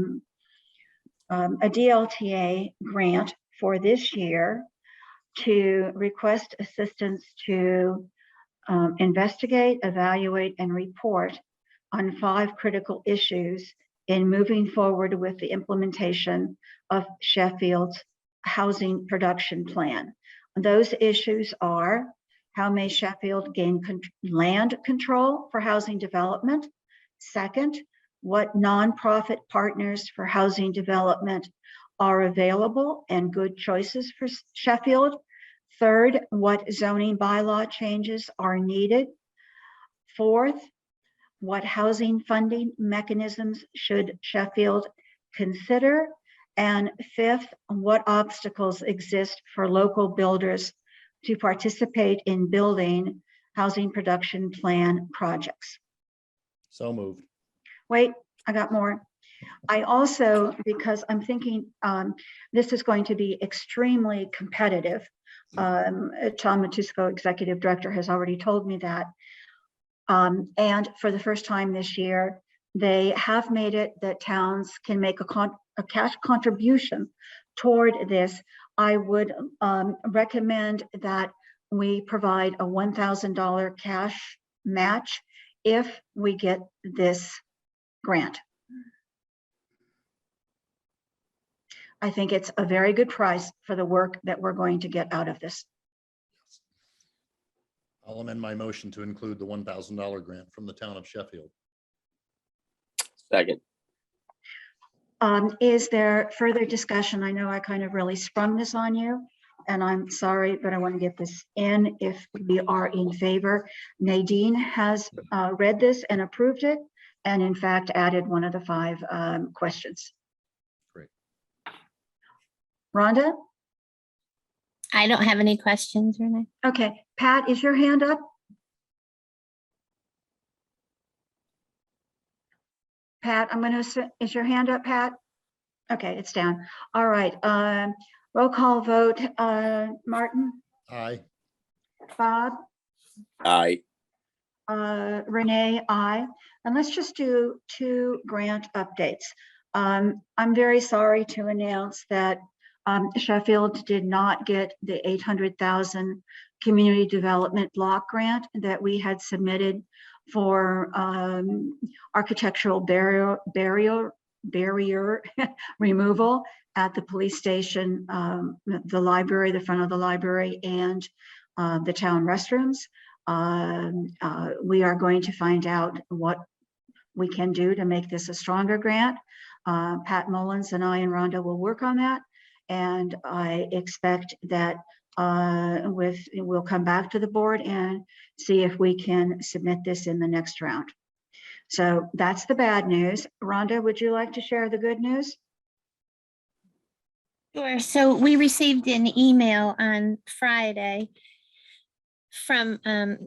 DLTA grant for this year to request assistance to investigate, evaluate, and report on 5 critical issues in moving forward with the implementation of Sheffield's housing production plan. Those issues are: how may Sheffield gain land control for housing development? Second, what nonprofit partners for housing development are available and good choices for Sheffield? Third, what zoning bylaw changes are needed? Fourth, what housing funding mechanisms should Sheffield consider? And fifth, what obstacles exist for local builders to participate in building housing production plan projects? So moved. Wait, I got more. I also, because I'm thinking this is going to be extremely competitive. Tom Matusko, Executive Director, has already told me that. And for the first time this year, they have made it that towns can make a cash contribution toward this. I would recommend that we provide a $1,000 cash match if we get this grant. I think it's a very good price for the work that we're going to get out of this. I'll amend my motion to include the $1,000 grant from the town of Sheffield. Second. Is there further discussion? I know I kind of really sprung this on you, and I'm sorry, but I want to get this in if we are in favor. Nadine has read this and approved it, and in fact added one of the 5 questions. Great. Rhonda? I don't have any questions, Renee. Okay, Pat, is your hand up? Pat, I'm going to, is your hand up, Pat? Okay, it's down. All right, roll call vote. Martin? Aye. Bob? Aye. Renee, aye. And let's just do 2 grant updates. I'm very sorry to announce that Sheffield did not get the $800,000 community development block grant that we had submitted for architectural barrier removal at the police station, the library, the front of the library, and the town restrooms. We are going to find out what we can do to make this a stronger grant. Pat Mullins and I and Rhonda will work on that. And I expect that we'll come back to the board and see if we can submit this in the next round. So that's the bad news. Rhonda, would you like to share the good news? Sure. So we received an email on Friday from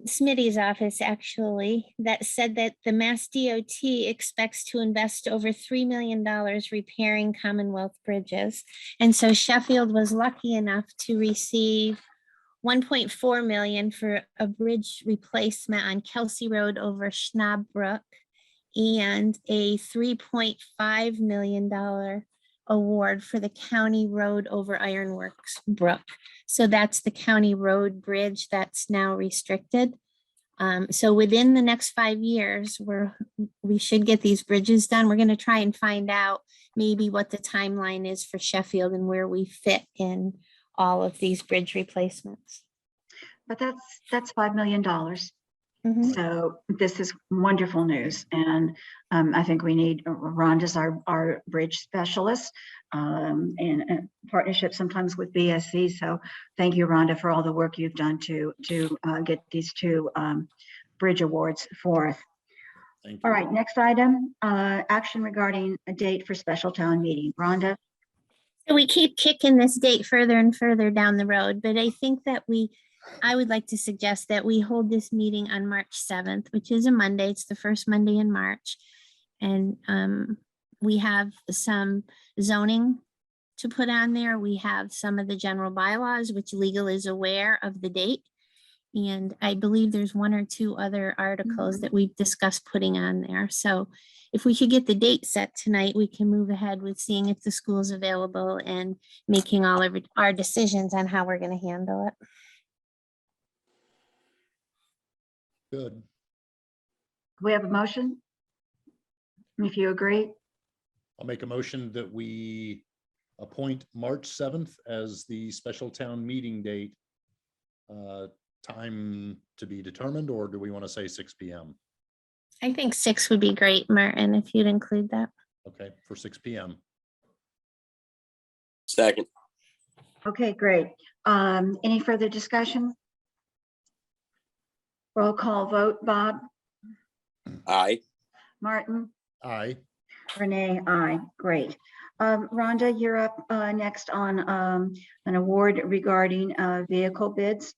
Smitty's office, actually, that said that the Mass DOT expects to invest over $3 million repairing Commonwealth bridges. And so Sheffield was lucky enough to receive $1.4 million for a bridge replacement on Kelsey Road over Schnabb Brook and a $3.5 million award for the county road over Ironworks Brook. So that's the county road bridge that's now restricted. So within the next 5 years, we should get these bridges done. We're going to try and find out maybe what the timeline is for Sheffield and where we fit in all of these bridge replacements. But that's $5 million. Mhm. So this is wonderful news. And I think we need, Rhonda's our bridge specialist in partnership sometimes with BSC. So thank you, Rhonda, for all the work you've done to get these 2 bridge awards forth. Thank you. All right, next item, action regarding a date for special town meeting. Rhonda? So we keep kicking this date further and further down the road, but I think that I would like to suggest that we hold this meeting on March 7th, which is a Monday. It's the first Monday in March. And we have some zoning to put on there. We have some of the general bylaws, which legal is aware of the date. And I believe there's 1 or 2 other articles that we've discussed putting on there. So if we could get the date set tonight, we can move ahead with seeing if the school's available and making all of our decisions on how we're going to handle it. Good. We have a motion? If you agree. I'll make a motion that we appoint March 7th as the special town meeting date. Time to be determined, or do we want to say 6 p.m.? I think 6 would be great, Martin, if you'd include that. Okay, for 6 p.m. Second. Okay, great. Any further discussion? Roll call vote. Bob? Aye. Martin, Aye. Renee, aye. Great. Rhonda, you're up next on an award regarding vehicle bids.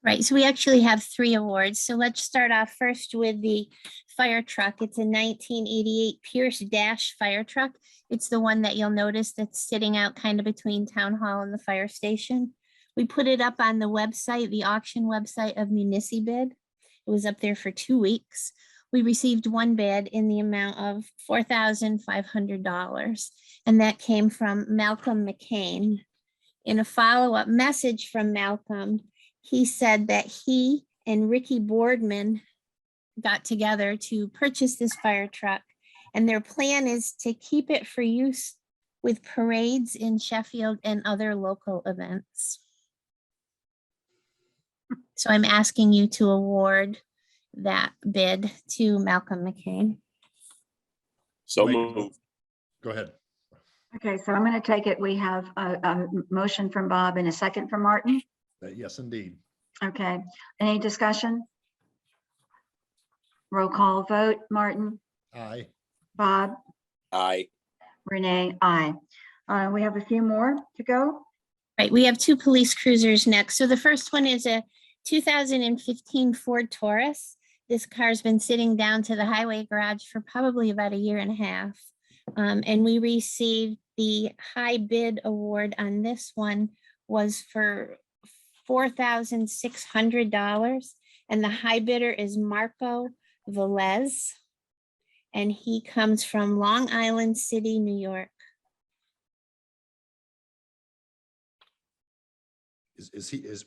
Right, so we actually have 3 awards. So let's start off first with the fire truck. It's a 1988 Pierce Dash fire truck. It's the one that you'll notice that's sitting out kind of between town hall and the fire station. We put it up on the website, the auction website of Municibid. It was up there for 2 weeks. We received 1 bid in the amount of $4,500, and that came from Malcolm McCain. In a follow-up message from Malcolm, he said that he and Ricky Boardman got together to purchase this fire truck, and their plan is to keep it for use with parades in Sheffield and other local events. So I'm asking you to award that bid to Malcolm McCain. So Make- moved. Go ahead. Okay, so I'm going to take it. We have a motion from Bob and a second from Martin. Yes, indeed. Okay, any discussion? Roll call vote. Martin, Aye. Bob, Aye. Renee, aye. We have a few more to go. Right, we have 2 police cruisers next. So the first one is a 2015 Ford Taurus. This car's been sitting down to the highway garage for probably about 1.5 years. And we received the high bid award on this one was for $4,600. And the high bidder is Marco Velez. And he comes from Long Island City, New York.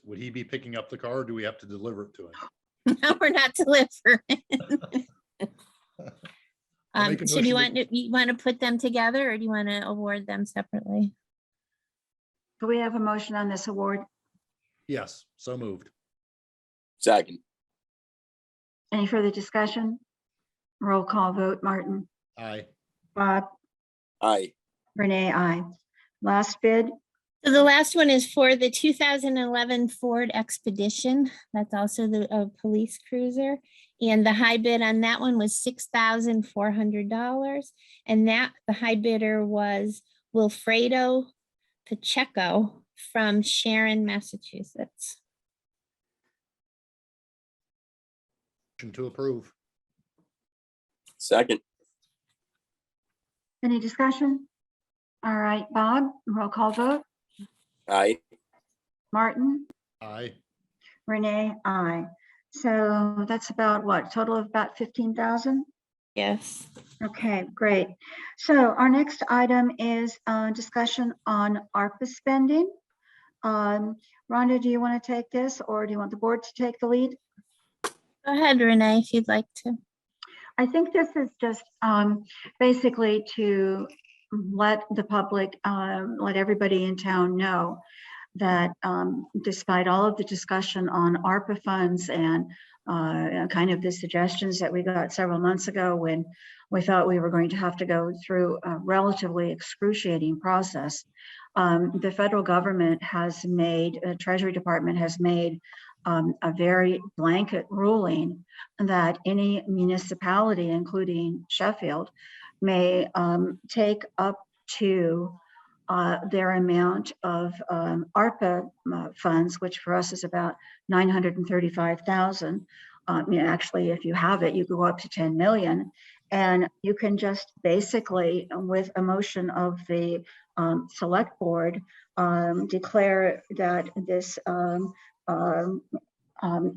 Would he be picking up the car or do we have to deliver it to him? No, we're not delivering. I'll make a So do you motion want to put them together, or do you want to award them separately? Do we have a motion on this award? Yes, so moved. Second. Any further discussion? Roll call vote. Martin, Aye. Bob, Aye. Renee, aye. Last bid. So the last one is for the 2011 Ford Expedition. That's also the police cruiser. And the high bid on that one was $6,400. And that the high bidder was Wilfredo Pacheco from Sharon, Massachusetts. Motion to approve. Second. Any discussion? All right, Bob, roll call vote. Aye. Martin, Aye. Renee, aye. So that's about what, total of about 15,000? Yes. Okay, great. So our next item is discussion on ARPA spending. Rhonda, do you want to take this, or do you want the board to take the lead? Go ahead, Renee, if you'd like to. I think this is just basically to let the public, let everybody in town know that despite all of the discussion on ARPA funds and kind of the suggestions that we got several months ago when we thought we were going to have to go through a relatively excruciating process, the federal government has made, Treasury Department has made a very blanket ruling that any municipality, including Sheffield, may take up to their amount of ARPA funds, which for us is about 935,000. Actually, if you have it, you go up to 10 million. And you can just basically, with a motion of the select board, declare that this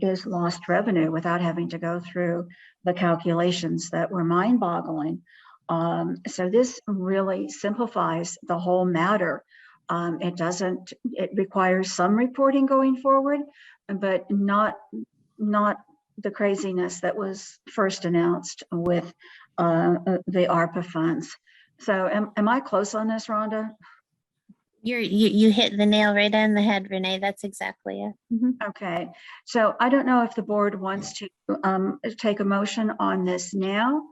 is lost revenue without having to go through the calculations that were mind-boggling. So this really simplifies the whole matter. It requires some reporting going forward, but not the craziness that was first announced with the ARPA funds. So am I close on this, Rhonda? You hit the nail right on the head, Renee. That's exactly it. Okay, so I don't know if the board wants to take a motion on this now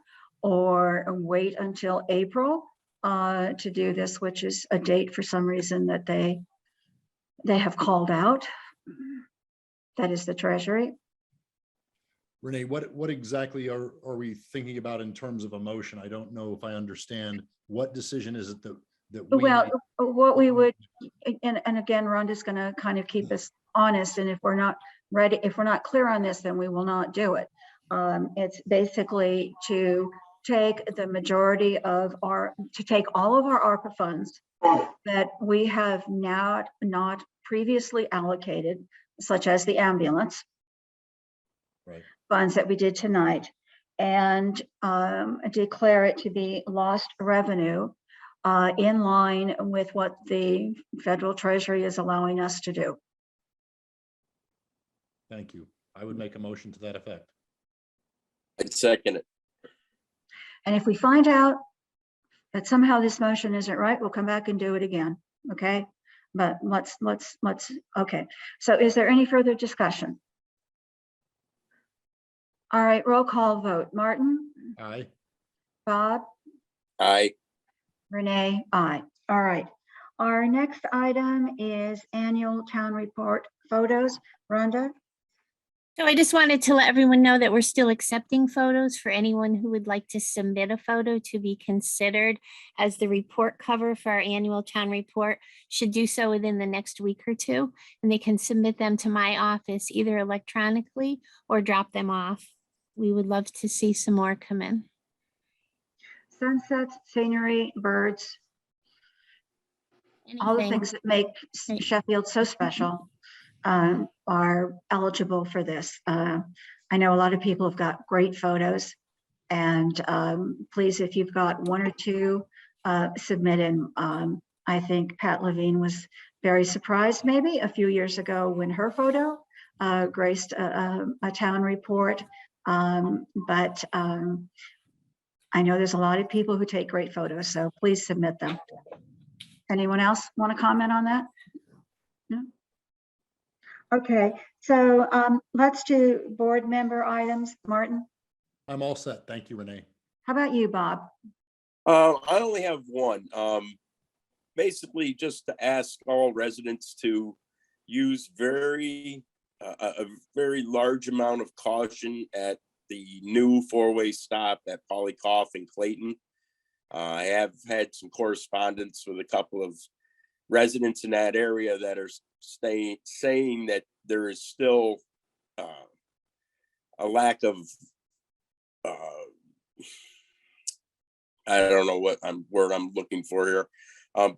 or wait until April to do this, which is a date for some reason that they have called out. That is the Treasury. Renee, what exactly are we thinking about in terms of a motion? I don't know if I understand. What decision is it that we Well, need? what we would, and again, Rhonda's going to kind of keep us honest, and if we're not ready, if we're not clear on this, then we will not do it. It's basically to take the majority of to take all of our ARPA funds that we have now not previously allocated, such as the ambulance Right. funds that we did tonight, and declare it to be lost revenue in line with what the federal treasury is allowing us to do. Thank you. I would make a motion to that effect. I'd second it. And if we find out that somehow this motion isn't right, we'll come back and do it again, okay? But let's, okay. So is there any further discussion? All right, roll call vote. Martin? Aye. Bob? Aye. Renee? Aye. All right. Our next item is annual town report photos. Rhonda? So I just wanted to let everyone know that we're still accepting photos for anyone who would like to submit a photo to be considered as the report cover for our annual town report. Should do so within the next week or two, and they can submit them to my office either electronically or drop them off. We would love to see some more come in. Sunsets, scenery, birds, all the Anything. things that make Right. Sheffield so special are eligible for this. I know a lot of people have got great photos, and please, if you've got one or two, submit in. I think Pat Levine was very surprised maybe a few years ago when her photo graced a town report. But I know there's a lot of people who take great photos, so please submit them. Anyone else want to comment on that? No? Okay, so let's do board member items. Martin, I'm all set. Thank you, Renee. how about you, Bob? I only have one. Basically, just to ask all residents to use a very large amount of caution at the new four-way stop at Polycoff and Clayton. I have had some correspondence with a couple of residents in that area that are saying that there is still a lack of I don't know what word I'm looking for here.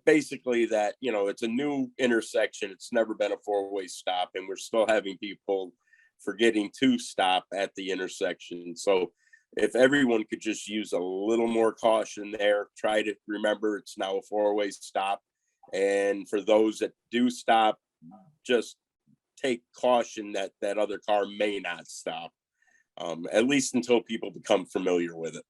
Basically that, it's a new intersection. It's never been a four-way stop, and we're still having people forgetting to stop at the intersection. So if everyone could just use a little more caution there, try to remember it's now a four-way stop. And for those that do stop, just take caution that that other car may not stop, at least until people become familiar with it.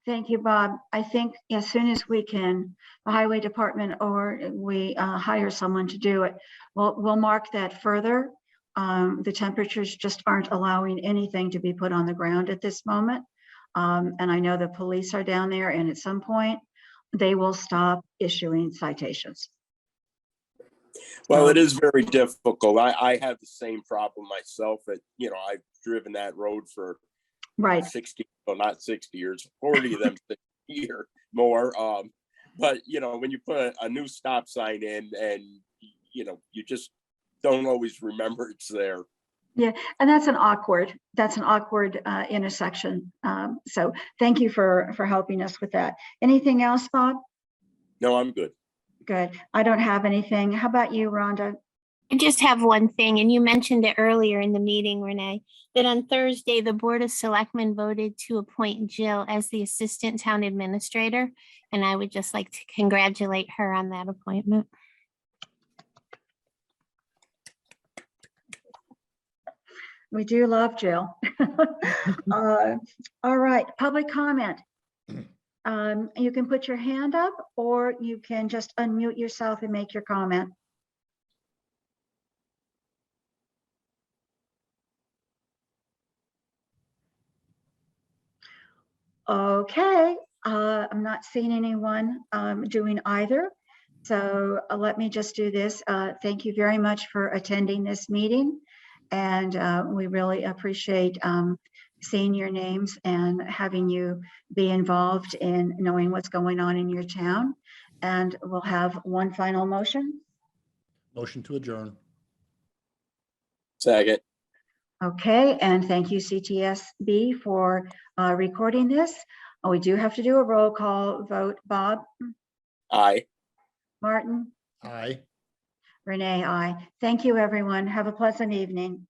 Thank you, Bob. I think as soon as we can, the highway department or we hire someone to do it, we'll mark that further. The temperatures just aren't allowing anything to be put on the ground at this moment. And I know the police are down there, and at some point they will stop issuing citations. Well, it is very difficult. I have the same problem myself. I've driven that road for Right. 60, well, not 60 years, 40 of them 60 years more. But when you put a new stop sign in, and you just don't always remember it's there. Yeah, and that's an awkward intersection. So thank you for helping us with that. Anything else, Bob? No, I'm good. Good. I don't have anything. How about you, Rhonda? I just have one thing, and you mentioned it earlier in the meeting, Renee, that on Thursday, the Board of Selectmen voted to appoint Jill as the Assistant Town Administrator, and I would just like to congratulate her on that appointment. We do love Jill. All right, public comment. You can put your hand up, or you can just unmute yourself and make your comment. Okay, I'm not seeing anyone doing either. So let me just do this. Thank you very much for attending this meeting. And we really appreciate seeing your names and having you be involved in knowing what's going on in your town. And we'll have one final motion. Motion to adjourn. Second. Okay, and thank you, CTSB, for recording this. We do have to do a roll call vote. Bob, Aye. Martin, Aye. Renee, I. Thank you, everyone. Have a pleasant evening.